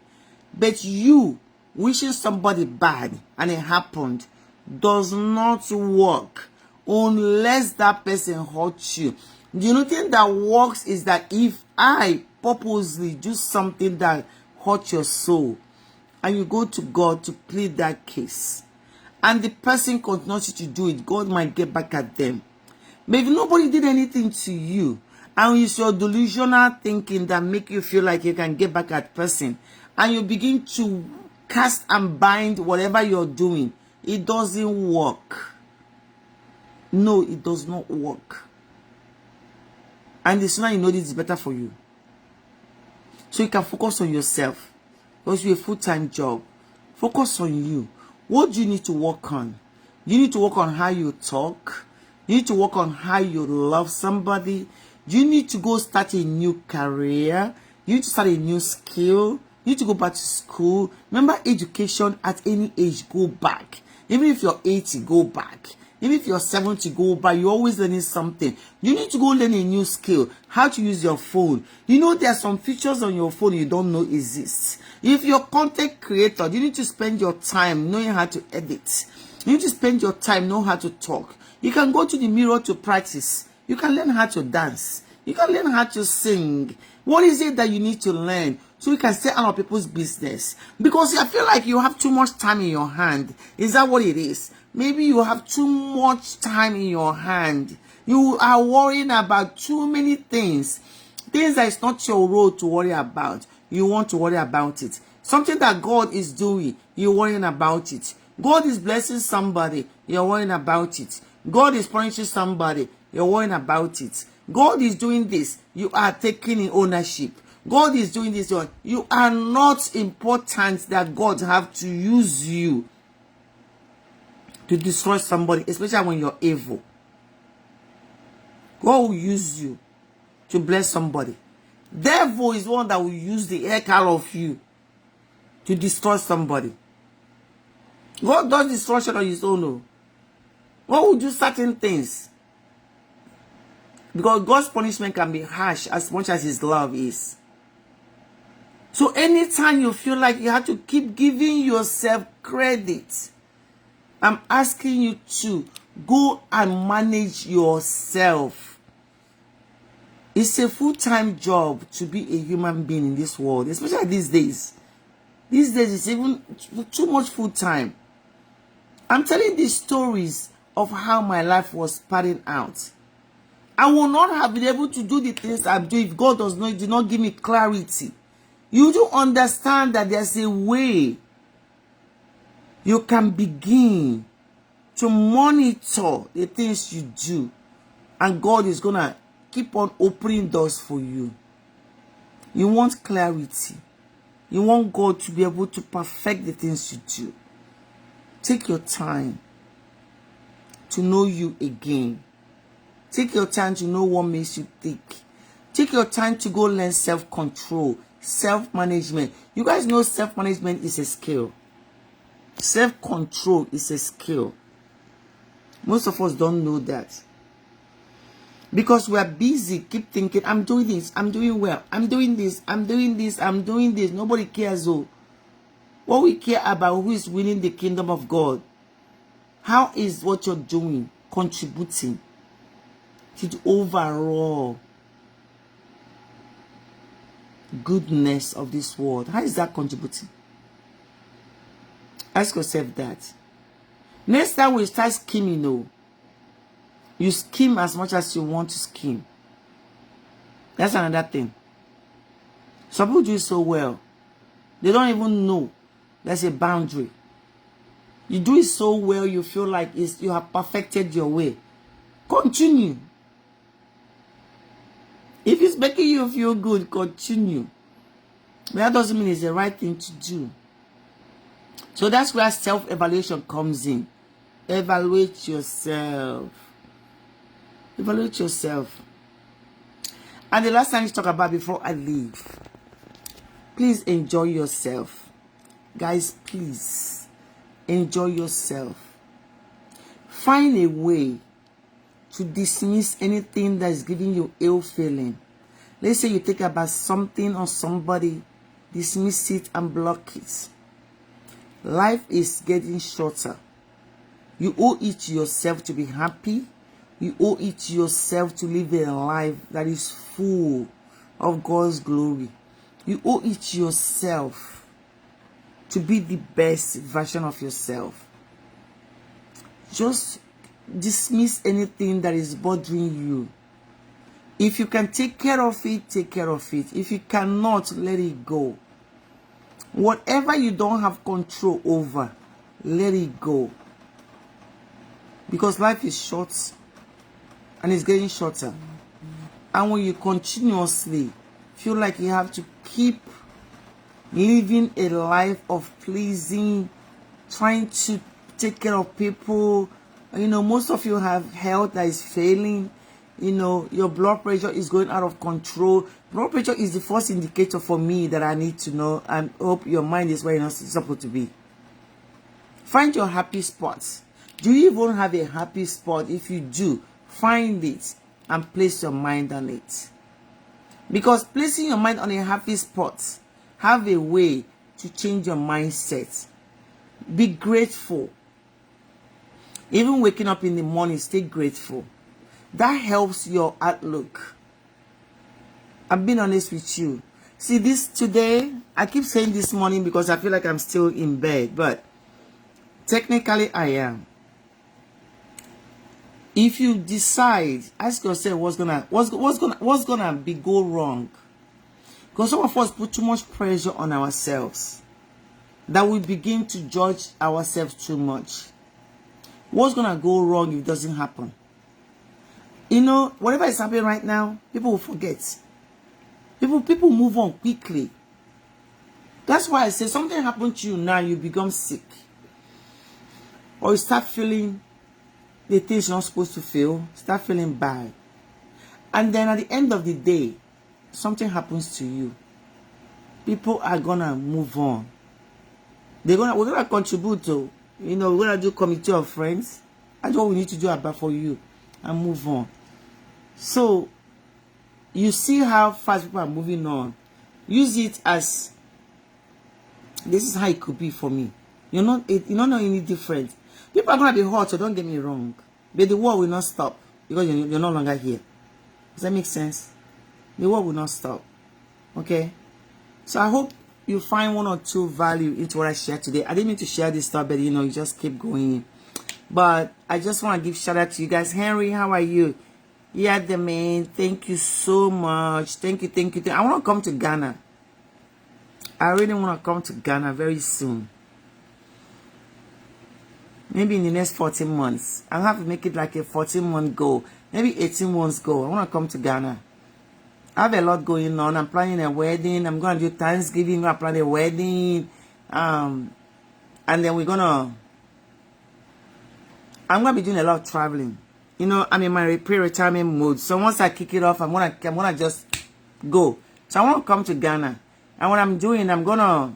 But you wishing somebody bad and it happened does not work unless that person hurts you. The only thing that works is that if I purposely do something that hurts your soul and you go to God to plead that case and the person continues to do it, God might get back at them. But if nobody did anything to you and it's your delusional thinking that make you feel like you can get back at person and you begin to cast and bind whatever you're doing, it doesn't work. No, it does not work. And the sooner you know this is better for you. So you can focus on yourself. Because you're a full-time job. Focus on you. What do you need to work on? You need to work on how you talk. You need to work on how you love somebody. You need to go start a new career. You need to start a new skill. You need to go back to school. Remember, education at any age, go back. Even if you're 80, go back. Even if you're 70, go back. You're always learning something. You need to go learn a new skill. How to use your phone. You know there are some features on your phone you don't know exist. If you're a content creator, you need to spend your time knowing how to edit. You need to spend your time knowing how to talk. You can go to the mirror to practice. You can learn how to dance. You can learn how to sing. What is it that you need to learn so you can stay out of people's business? Because I feel like you have too much time in your hand. Is that what it is? Maybe you have too much time in your hand. You are worrying about too many things. Things that it's not your role to worry about. You want to worry about it. Something that God is doing, you're worrying about it. God is blessing somebody, you're worrying about it. God is punishing somebody, you're worrying about it. God is doing this, you are taking in ownership. God is doing this, you are not important that God have to use you to destroy somebody, especially when you're evil. God will use you to bless somebody. Devil is one that will use the heck out of you to destroy somebody. God does destruction on his own. No. God will do certain things. Because God's punishment can be harsh as much as his love is. So anytime you feel like you have to keep giving yourself credit, I'm asking you to go and manage yourself. It's a full-time job to be a human being in this world, especially these days. These days, it's even too much full-time. I'm telling these stories of how my life was panning out. I will not have been able to do the things I'm doing if God did not give me clarity. You do understand that there's a way you can begin to monitor the things you do, and God is going to keep on opening doors for you. You want clarity. You want God to be able to perfect the things you do. Take your time to know you again. Take your time to know what makes you think. Take your time to go learn self-control, self-management. You guys know self-management is a skill. Self-control is a skill. Most of us don't know that. Because we are busy, keep thinking, I'm doing this, I'm doing well, I'm doing this, I'm doing this, I'm doing this. Nobody cares though. What we care about, who is winning the kingdom of God. How is what you're doing contributing to the overall goodness of this world? How is that contributing? Ask yourself that. Next time we start scheming, you scheme as much as you want to scheme. That's another thing. Some people do it so well. They don't even know there's a boundary. You do it so well, you feel like you have perfected your way. Continue. If it's making you feel good, continue. But that doesn't mean it's the right thing to do. So that's where self-evaluation comes in. Evaluate yourself. Evaluate yourself. And the last thing I talk about before I leave, please enjoy yourself. Guys, please enjoy yourself. Find a way to dismiss anything that is giving you ill feeling. Let's say you think about something or somebody, dismiss it and block it. Life is getting shorter. You owe it to yourself to be happy. You owe it to yourself to live a life that is full of God's glory. You owe it to yourself to be the best version of yourself. Just dismiss anything that is bothering you. If you can take care of it, take care of it. If you cannot, let it go. Whatever you don't have control over, let it go. Because life is short and it's getting shorter. And when you continuously feel like you have to keep living a life of pleasing, trying to take care of people, most of you have health that is failing, your blood pressure is going out of control. Blood pressure is the first indicator for me that I need to know, and hope your mind is where you're not supposed to be. Find your happy spots. Do you even have a happy spot? If you do, find it and place your mind on it. Because placing your mind on a happy spot have a way to change your mindset. Be grateful. Even waking up in the morning, stay grateful. That helps your outlook. I'm being honest with you. See, this today, I keep saying this morning because I feel like I'm still in bed, but technically I am. If you decide, ask yourself what's gonna go wrong. Because some of us put too much pressure on ourselves that we begin to judge ourselves too much. What's gonna go wrong if it doesn't happen? Whatever is happening right now, people will forget. People move on quickly. That's why I say something happened to you now, you become sick. Or you start feeling the things you're not supposed to feel, start feeling bad. And then at the end of the day, something happens to you. People are gonna move on. We're gonna contribute to, we're gonna do committee of friends. That's what we need to do about for you and move on. So you see how fast people are moving on. Use it as this is how it could be for me. You're not any different. People are gonna be hurt, so don't get me wrong. But the war will not stop because you're no longer here. Does that make sense? The war will not stop. Okay? So I hope you find one or two value into what I shared today. I didn't mean to share this stuff, but you just keep going. But I just want to give shout out to you guys. Henry, how are you? Yeah, the man. Thank you so much. Thank you. I want to come to Ghana. I really want to come to Ghana very soon. Maybe in the next 14 months. I'll have to make it like a 14-month goal. Maybe 18 months goal. I want to come to Ghana. I have a lot going on. I'm planning a wedding. I'm going to do Thanksgiving. I'm planning a wedding. And then I'm going to be doing a lot of traveling. I'm in my pre-retirement mode. So once I kick it off, I'm gonna just go. So I want to come to Ghana. And what I'm doing, I'm going to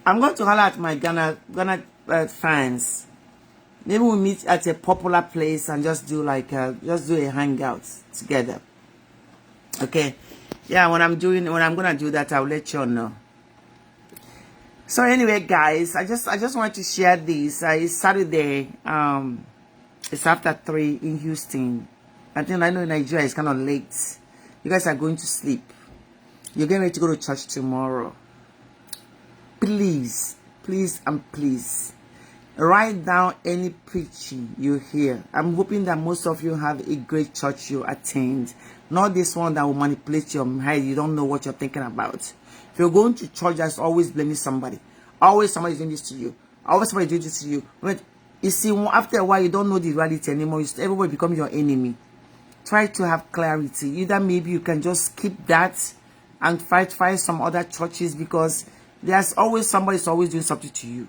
holler at my Ghana fans. Maybe we'll meet at a popular place and just do a hangout together. Okay. Yeah, when I'm gonna do that, I'll let you know. So anyway, guys, I just wanted to share this. It's Saturday. It's after 3 in Houston. I know Nigeria is kind of late. You guys are going to sleep. You're getting ready to go to church tomorrow. Please, please, and please, write down any preaching you hear. I'm hoping that most of you have a great church you attend. Not this one that will manipulate your mind. You don't know what you're thinking about. If you're going to church, that's always blaming somebody. Always somebody's doing this to you. Always somebody doing this to you. But you see, after a while, you don't know the reality anymore. Everybody becomes your enemy. Try to have clarity. Either maybe you can just skip that and find some other churches, because there's always somebody's always doing something to you.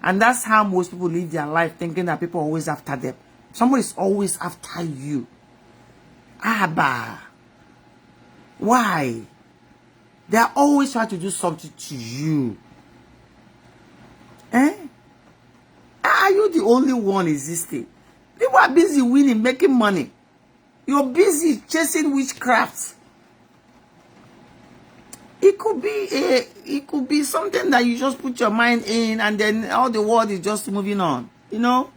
And that's how most people live their life, thinking that people are always after them. Somebody's always after you. Abba. Why? They're always trying to do something to you. Eh? Are you the only one existing? People are busy winning, making money. You're busy chasing witchcraft. It could be something that you just put your mind in, and then all the world is just moving on. You know?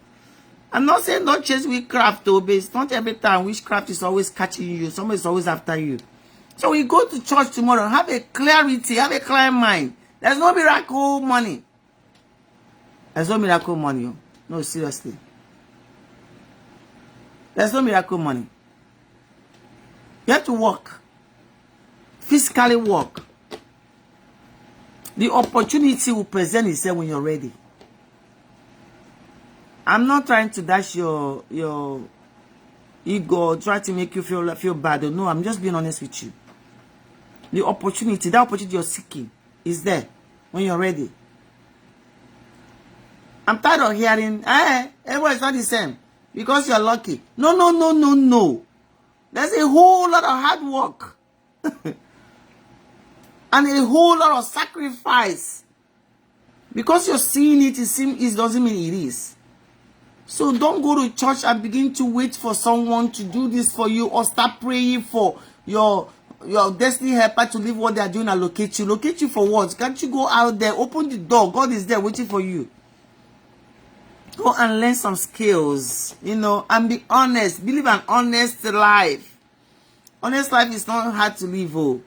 I'm not saying don't chase witchcraft though, but it's not every time witchcraft is always catching you. Somebody's always after you. So we go to church tomorrow. Have a clarity, have a clear mind. There's no miracle money. There's no miracle money. No, seriously. There's no miracle money. You have to work. Physically work. The opportunity will present itself when you're ready. I'm not trying to dash your ego, try to make you feel bad. No, I'm just being honest with you. The opportunity, that opportunity you're seeking is there when you're ready. I'm tired of hearing, everyone's not the same because you're lucky. No, no, no, no, no. There's a whole lot of hard work. And a whole lot of sacrifice. Because you're seeing it, it doesn't mean it is. So don't go to church and begin to wait for someone to do this for you, or start praying for your destiny helper to leave what they are doing and locate you. Locate you for what? Can't you go out there, open the door? God is there waiting for you. Go and learn some skills, and be honest. Live an honest life. Honest life is not hard to live. Oh.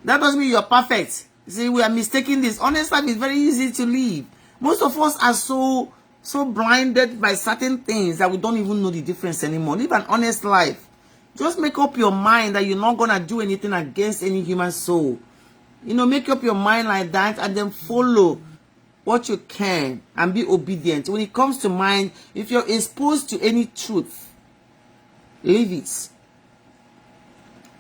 That doesn't mean you're perfect. See, we are mistaking this. Honest life is very easy to live. Most of us are so blinded by certain things that we don't even know the difference anymore. Live an honest life. Just make up your mind that you're not going to do anything against any human soul. Make up your mind like that, and then follow what you can and be obedient. When it comes to mind, if you're exposed to any truth, leave it.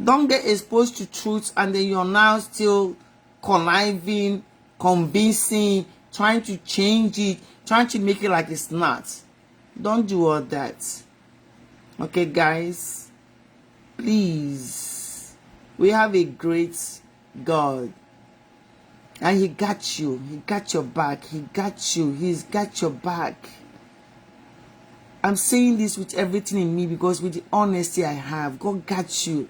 Don't get exposed to truth and then you're now still conniving, convincing, trying to change it, trying to make it like it's not. Don't do all that. Okay, guys? Please. We have a great God. And He got you. He got your back. He got you. He's got your back. I'm saying this with everything in me, because with the honesty I have, God got you.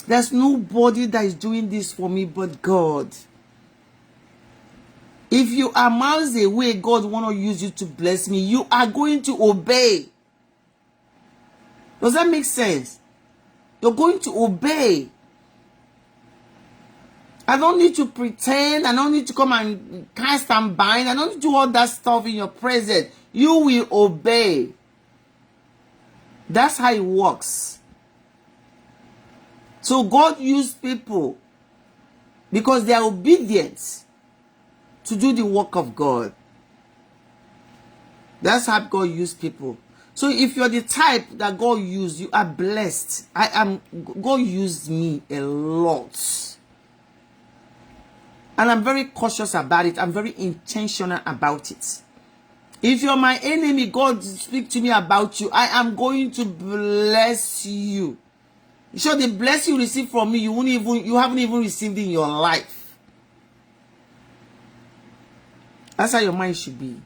There's nobody that is doing this for me but God. If you are miles away, God want to use you to bless me. You are going to obey. Does that make sense? You're going to obey. I don't need to pretend. I don't need to come and cast and bind. I don't need to do all that stuff in your presence. You will obey. That's how it works. So God used people because they are obedient to do the work of God. That's how God used people. So if you're the type that God used, you are blessed. God used me a lot. And I'm very cautious about it. I'm very intentional about it. If you're my enemy, God speak to me about you. I am going to bless you. So the blessing you receive from me, you haven't even received in your life. That's how your mind should be.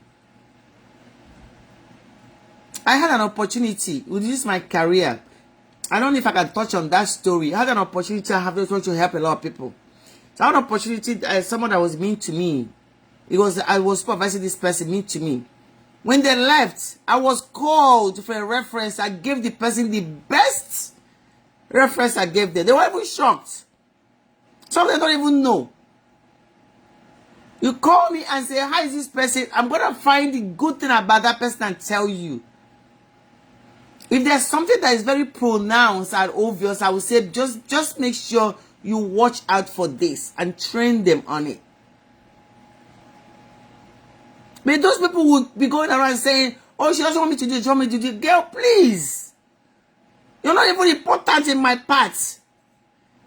I had an opportunity with this my career. I don't know if I can touch on that story. I had an opportunity. I have to help a lot of people. So I had an opportunity. Someone that was mean to me. I was supervising this person mean to me. When they left, I was called for a reference. I gave the person the best reference I gave them. They were even shocked. Some of them don't even know. You call me and say, how is this person? I'm going to find the good thing about that person and tell you. If there's something that is very pronounced and obvious, I would say just make sure you watch out for this and train them on it. But those people would be going around saying, oh, she doesn't want me to do it, she wants me to do it. Girl, please. You're not even important in my part.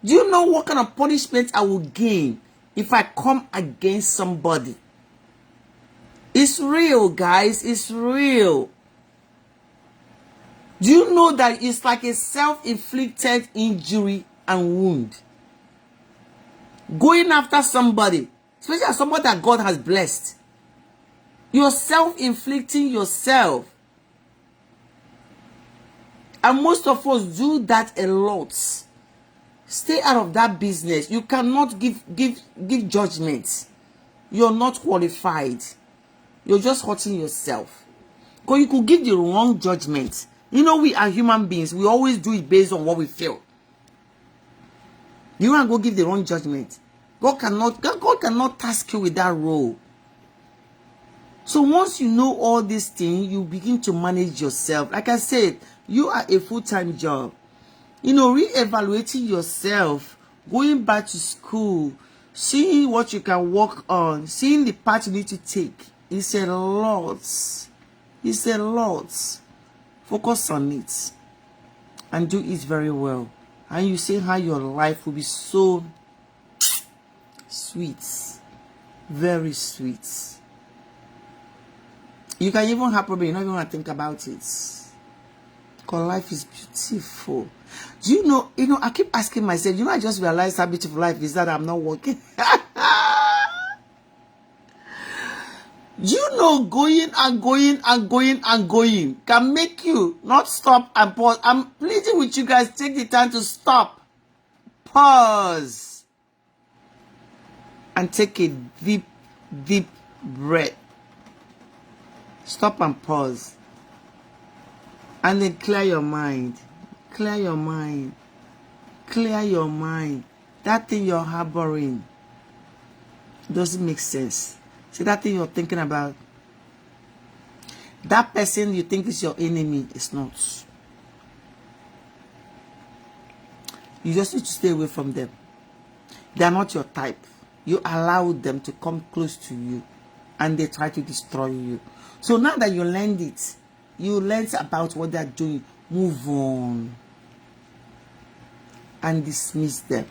Do you know what kind of punishment I will gain if I come against somebody? It's real, guys. It's real. Do you know that it's like a self-inflicted injury and wound? Going after somebody, especially somebody that God has blessed. You're self-inflicting yourself. And most of us do that a lot. Stay out of that business. You cannot give judgment. You're not qualified. You're just hurting yourself. Because you could give the wrong judgment. You know, we are human beings. We always do it based on what we feel. You want to go give the wrong judgment. God cannot task you with that role. So once you know all these things, you begin to manage yourself. Like I said, you are a full-time job. You know, re-evaluating yourself, going back to school, seeing what you can work on, seeing the path you need to take. It's a lot. It's a lot. Focus on it and do it very well. And you see how your life will be so sweet. Very sweet. You can even have problem. You don't even want to think about it. Because life is beautiful. Do you know, I keep asking myself, I just realized how beautiful life is that I'm not working. Do you know going and going and going and going can make you not stop and pause? I'm pleading with you guys, take the time to stop, pause, and take a deep, deep breath. Stop and pause. And then clear your mind. Clear your mind. Clear your mind. That thing you're harboring doesn't make sense. See, that thing you're thinking about, that person you think is your enemy is not. You just need to stay away from them. They are not your type. You allow them to come close to you and they try to destroy you. So now that you learned it, you learned about what they're doing, move on and dismiss them.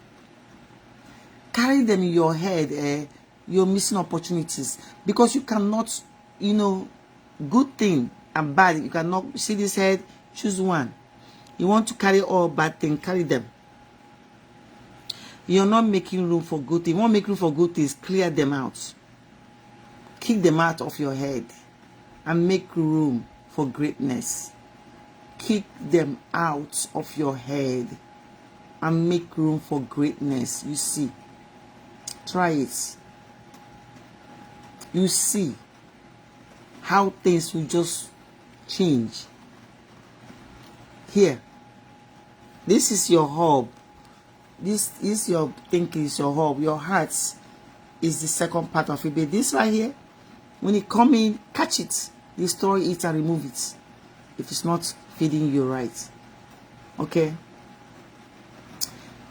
Carry them in your head, you're missing opportunities because you cannot, good thing and bad. You cannot see this head, choose one. You want to carry all bad things, carry them. You're not making room for good things. You want to make room for good things, clear them out. Kick them out of your head and make room for greatness. Kick them out of your head and make room for greatness. You see. Try it. You see how things will just change. Here. This is your hub. This is your thinking, is your hub. Your heart is the second part of it. But this right here, when it come in, catch it, destroy it and remove it. If it's not feeding you right. Okay?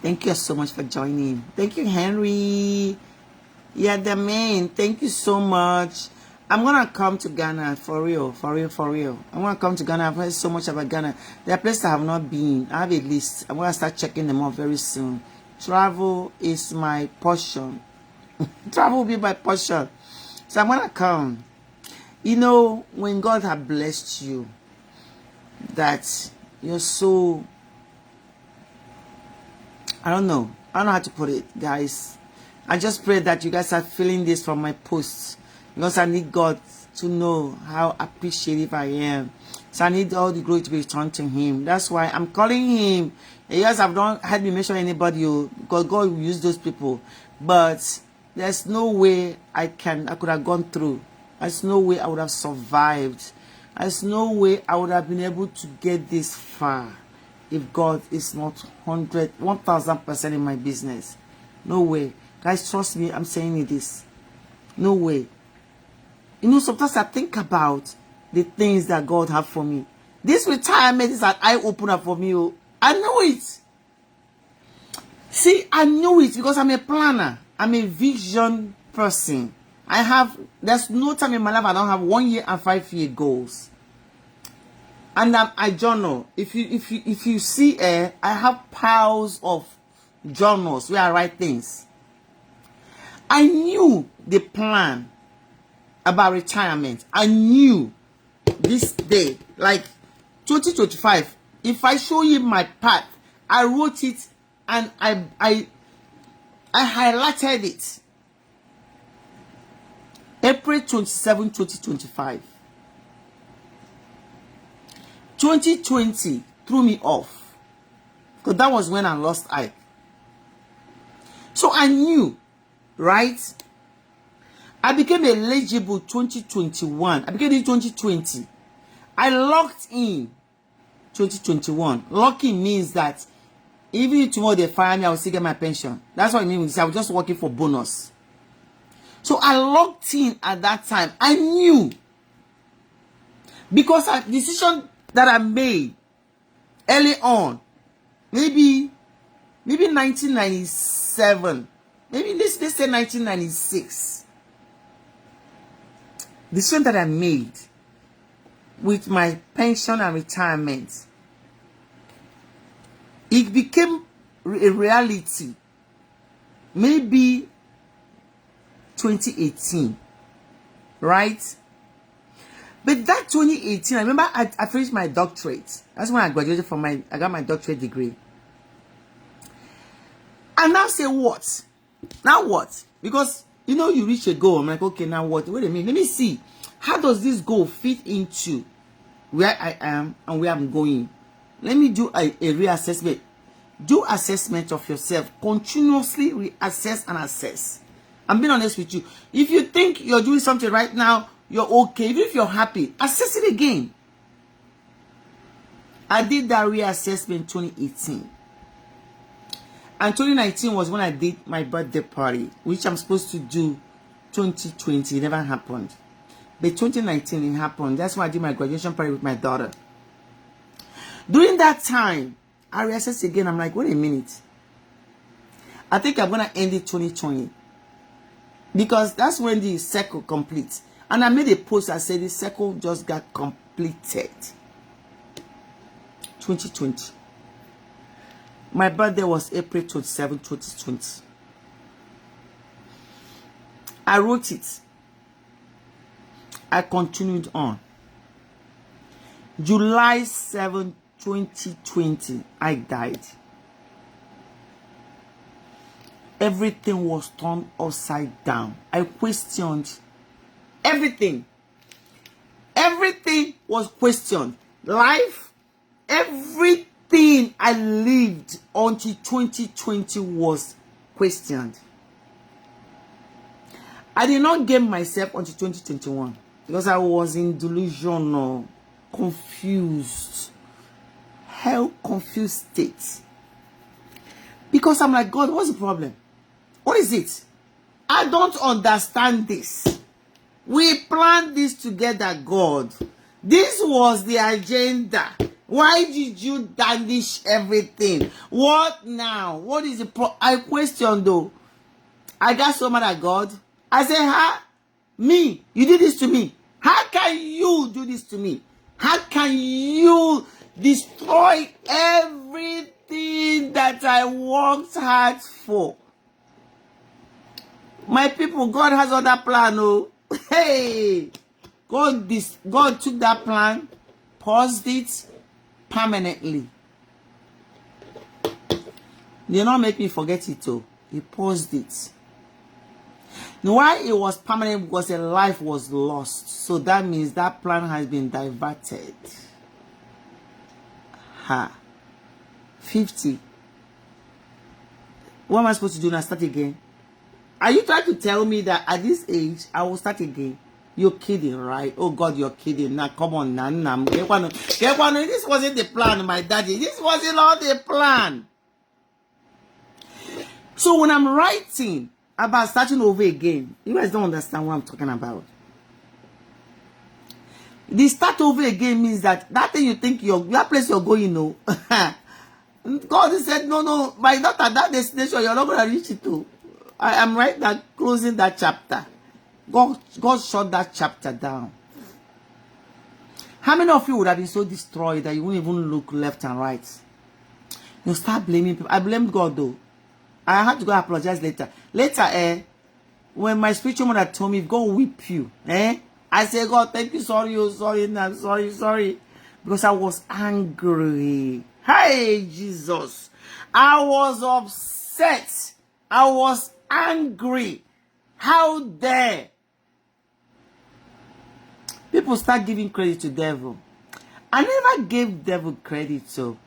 Thank you so much for joining. Thank you, Henry. Yeah, the man. Thank you so much. I'm going to come to Ghana for real. I'm going to come to Ghana. I've heard so much about Ghana. There are places I have not been. I have a list. I'm going to start checking them out very soon. Travel is my portion. Travel will be my portion. So I'm going to come. When God has blessed you, that you're so... I don't know how to put it, guys. I just pray that you guys are feeling this from my posts. Because I need God to know how appreciative I am So I need all the glory to be returned to him. That's why I'm calling him. Yes, I've not had me mention anybody, because God will use those people. But there's no way I could have gone through. There's no way I would have survived. There's no way I would have been able to get this far if God is not 1,000% in my business. No way. Guys, trust me, I'm saying it this. No way. You know, sometimes I think about the things that God have for me. This retirement is an eye-opener for me. Oh. I know it. See, I know it because I'm a planner. I'm a vision person. There's no time in my life I don't have 1 year and 5 year goals. And I journal. If you see, I have piles of journals where I write things. I knew the plan about retirement. I knew this day, like 2025. If I show you my path, I wrote it and I highlighted it. April 27, 2025. 2020 threw me off because that was when I lost Ike. So I knew, right? I became eligible 2021. I became in 2020. I locked in 2021. Locking means that even if tomorrow they fire me, I will still get my pension. That's what it means. I was just working for bonus. So I locked in at that time. I knew. Because a decision that I made early on, maybe 1997, maybe let's say 1996. The decision that I made with my pension and retirement, it became a reality maybe 2018, right? But that 2018, I remember I finished my doctorate. That's when I graduated from I got my doctorate degree. And now say what? Now what? Because, you know, you reach a goal. I'm like, okay, now what? Wait a minute. Let me see. How does this goal fit into where I am and where I'm going? Let me do a reassessment. Do assessment of yourself. Continuously reassess and assess. I'm being honest with you. If you think you're doing something right now, you're okay. Even if you're happy, assess it again. I did that reassessment in 2018. And 2019 was when I did my birthday party, which I'm supposed to do 2020. It never happened. But 2019, it happened. That's why I did my graduation party with my daughter. During that time, I reassessed again. I'm like, wait a minute. I think I'm going to end it 2020. Because that's when the circle completes. And I made a post that said the circle just got completed. 2020. My birthday was April 27, 2020. I wrote it. I continued on. July 7, 2020, I died. Everything was turned upside down. I questioned everything. Everything was questioned. Life, everything I lived until 2020 was questioned. I did not get myself until 2021 because I was in delusional, confused, hell confused state. Because I'm like, God, what's the problem? What is it? I don't understand this. We planned this together, God. This was the agenda. Why did you damage everything? What now? What is the I question though. I got so mad at God. I said, huh? Me? You did this to me. How can you do this to me? How can you destroy everything that I worked hard for? My people, God has other plan, oh. Hey! God took that plan, paused it permanently. They not make me forget it, oh. He paused it. Why it was permanent? Because a life was lost. So that means that plan has been diverted. Ha. 50. What am I supposed to do now? Start again? Are you trying to tell me that at this age, I will start again? You're kidding, right? Oh God, you're kidding. Now, come on, now. This wasn't the plan, my daddy. This wasn't all the plan. So when I'm writing about starting over again, you guys don't understand what I'm talking about. The start over again means that thing you think that place you're going, no. God said, no, my daughter, that destination, you're not going to reach it to. I am right now closing that chapter. God shut that chapter down. How many of you would have been so destroyed that you wouldn't even look left and right? You start blaming people. I blamed God though. I had to go apologize later. Later, when my spiritual mother told me, God whip you, I said, God, thank you, sorry, sorry. Because I was angry. Hey, Jesus. I was upset. I was angry. How dare people start giving credit to devil? I never gave devil credit, so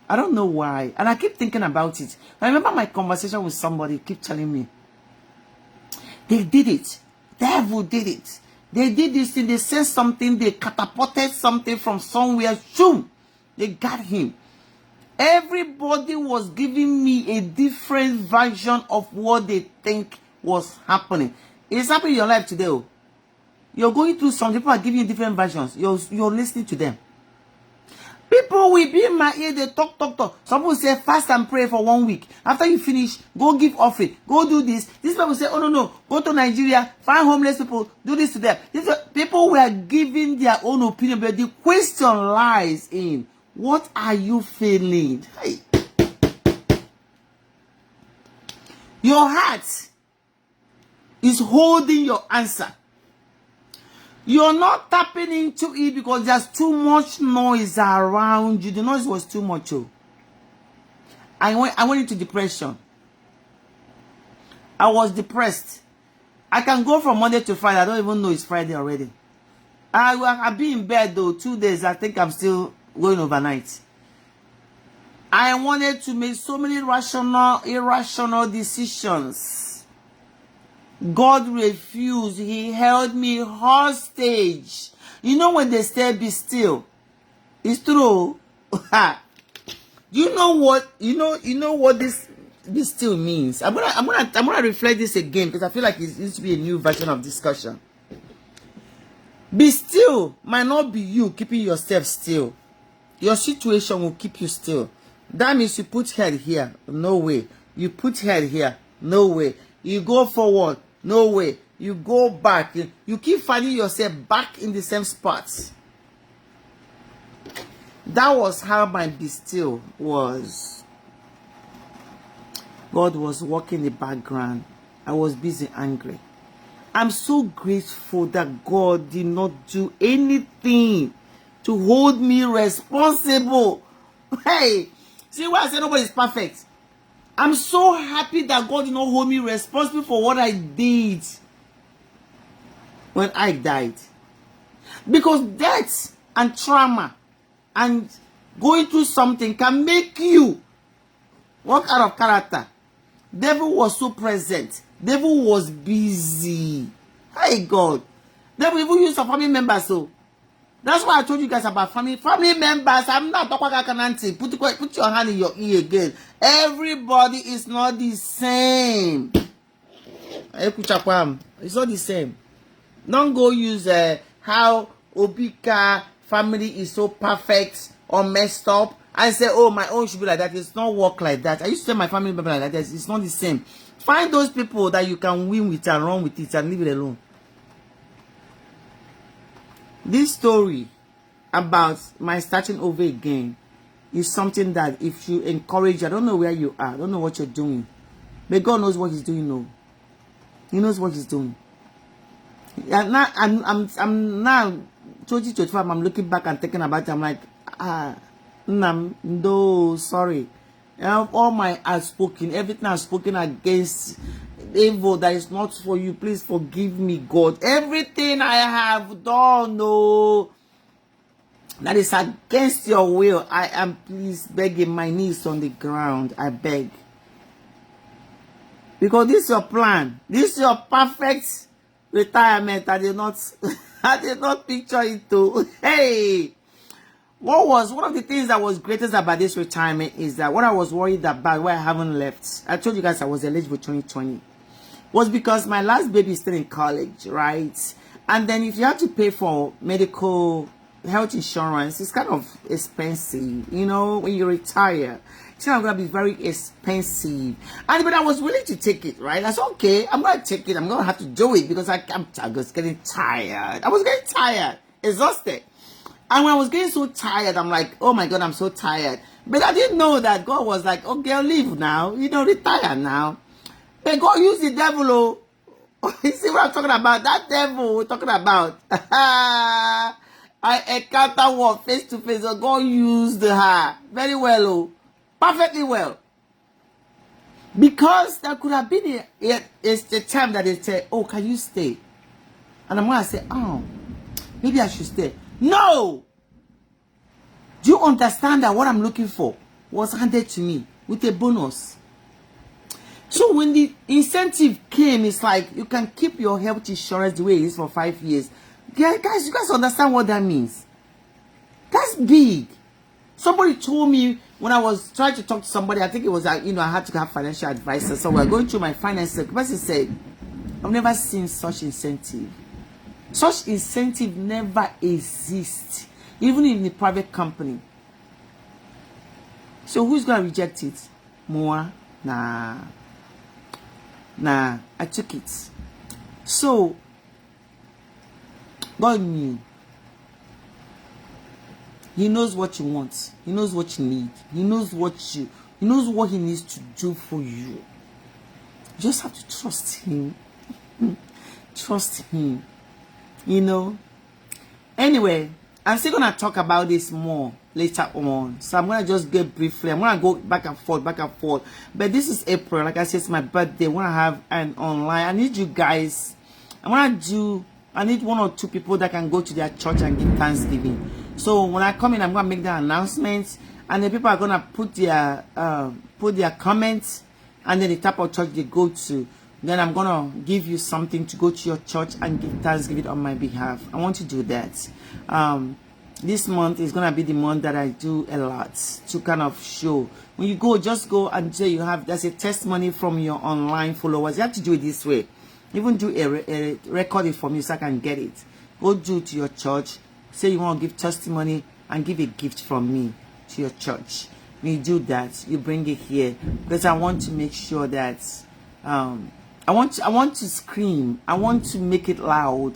I don't know why. And I keep thinking about it. I remember my conversation with somebody keep telling me, they did it. Devil did it. They did this thing. They said something. They catapulted something from somewhere. Shoom! They got him. Everybody was giving me a different version of what they think was happening. It's happening in your life today. Oh. You're going through some people are giving you different versions. You're listening to them. People will be in my ear, they talk. Some people say fast and pray for 1 week. After you finish, go give offering. Go do this. These people say, oh no, go to Nigeria, find homeless people, do this to them. These people were giving their own opinion, but the question lies in, what are you feeling? Hey. Your heart is holding your answer. You're not tapping into it because there's too much noise around you. The noise was too much. Oh. I went into depression. I was depressed. I can go from Monday to Friday. I don't even know it's Friday already. I'll be in bed though 2 days. I think I'm still going overnight. I wanted to make so many irrational decisions. God refused. He held me hostage. You know when they say be still? It's true. You know what? You know what this be still means. I'm gonna reflect this again because I feel like it needs to be a new version of discussion. Be still might not be you keeping yourself still. Your situation will keep you still. That means you put head here, no way. You put head here, no way. You go forward, no way. You go back. You keep finding yourself back in the same spots. That was how my be still was. God was working in the background. I was busy angry. I'm so grateful that God did not do anything to hold me responsible. Hey, see why I say nobody is perfect? I'm so happy that God did not hold me responsible for what I did when I died. Because death and trauma and going through something can make you work out of character. Devil was so present. Devil was busy. Hey God. Devil even used some family members so. That's why I told you guys about family members. I'm not talking about Kananti. Put your hand in your ear again. Everybody is not the same. It's not the same. Don't go use how Obika family is so perfect or messed up and say, oh, my own should be like that. It's not work like that. I used to say my family member like that. It's not the same. Find those people that you can win with and run with it and leave it alone. This story about my starting over again is something that if you encourage, I don't know where you are, I don't know what you're doing, but God knows what He's doing now. He knows what He's doing. And now I'm now 2025. I'm looking back and thinking about it. I'm like, no, sorry. All my outspoken, everything I've spoken against evil that is not for you, please forgive me, God. Everything I have done, no. that is against your will, I am please begging my knees on the ground. I beg. Because this is your plan. This is your perfect retirement. I did not I did not picture it too. Hey! What was one of the things that was greatest about this retirement is that what I was worried about, why I haven't left. I told you guys I was eligible 2020. Was because my last baby is still in college, right? And then if you have to pay for medical health insurance, it's kind of expensive, you know, when you retire. It's not going to be very expensive. And but I was willing to take it, right? I said, okay, I'm going to take it. I'm going to have to do it because I was getting tired. I was getting tired, exhausted. And when I was getting so tired, I'm like, oh my God, I'm so tired. But I didn't know that God was like, okay, I'll leave now. You know, retire now. But God used the devil, oh. You see what I'm talking about? That devil we're talking about. I encounter one face to face. So God used her very well, oh. Perfectly well. Because there could have been a time that they say, oh, can you stay? And I'm going to say, oh, maybe I should stay. No! Do you understand that what I'm looking for was handed to me with a bonus? So when the incentive came, it's like you can keep your health insurance the way it is for 5 years. Guys, you guys understand what that means? That's big. Somebody told me when I was trying to talk to somebody, I think it was like, you know, I had to have financial advisor. So we're going through my finances. The person said, I've never seen such incentive. Such incentive never exists, even in the private company. So who's going to reject it? More? Nah. Nah, I took it. So, God knew. He knows what you want. He knows what you need. He knows He knows what He needs to do for you. You just have to trust Him. Trust Him. You know. Anyway, I'm still gonna talk about this more later on. So I'm gonna just get briefly. I'm gonna go back and forth. But this is April. Like I said, it's my birthday. I wanna have an online. I need you guys. I need 1 or 2 people that can go to their church and give Thanksgiving. So when I come in, I'm gonna make the announcements, and the people are gonna put their comments, and then the type of church they go to. Then I'm gonna give you something to go to your church and give Thanksgiving on my behalf. I want to do that. This month is gonna be the month that I do a lot to kind of show. When you go, just go and say there's a testimony from your online followers. You have to do it this way. Even do a record it for me so I can get it. Go do it to your church. Say you want to give testimony and give a gift from me to your church. When you do that, you bring it here because I want to make sure that I want to scream. I want to make it loud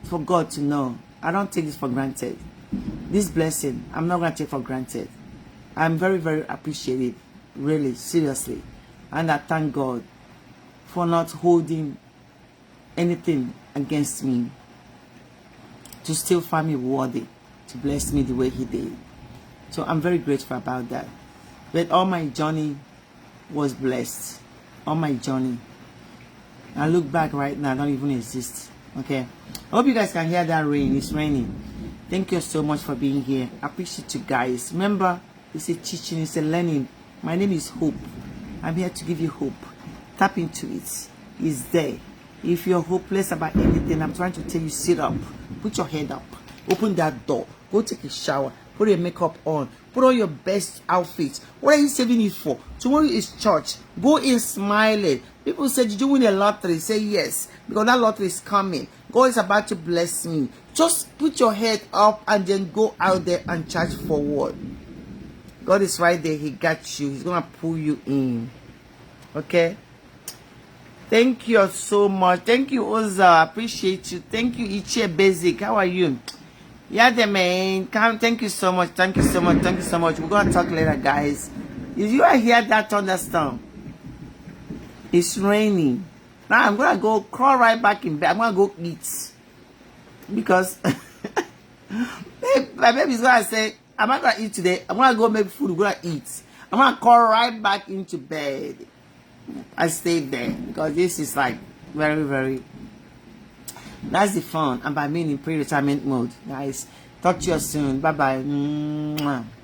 for God to know. I don't take this for granted. This blessing, I'm not going to take for granted. I'm very, very appreciative, really, seriously. And I thank God for not holding anything against me, to still find me worthy, to bless me the way He did. So I'm very grateful about that. But all my journey was blessed. All my journey. I look back right now, I don't even exist. Okay. I hope you guys can hear that rain. It's raining. Thank you so much for being here. I appreciate you guys. Remember, it's a teaching, it's a learning. My name is Hope. I'm here to give you hope. Tap into it. It's there. If you're hopeless about anything, I'm trying to tell you, sit up. Put your head up. Open that door. Go take a shower. Put your makeup on. Put on your best outfit. What are you saving it for? Tomorrow is church. Go in smiling. People say, did you win a lottery? Say yes. Because that lottery is coming. God is about to bless me. Just put your head up and then go out there and charge forward. God is right there. He got you. He's going to pull you in. Okay? Thank you so much. Thank you, Oza. I appreciate you. Thank you, Ichie Basic. How are you? Yeah, the man. Thank you so much. Thank you so much. Thank you so much. We're going to talk later, guys. If you are here, that thunderstorm, it's raining. Now I'm going to go crawl right back in bed. I'm going to go eat. Because my baby's going to say, I'm not going to eat today. I'm going to go make food. We're going to eat. I'm going to crawl right back into bed. I stayed there because this is like very, very, that's the fun. And by being in pre-retirement mode, guys, Talk to you soon. Bye bye.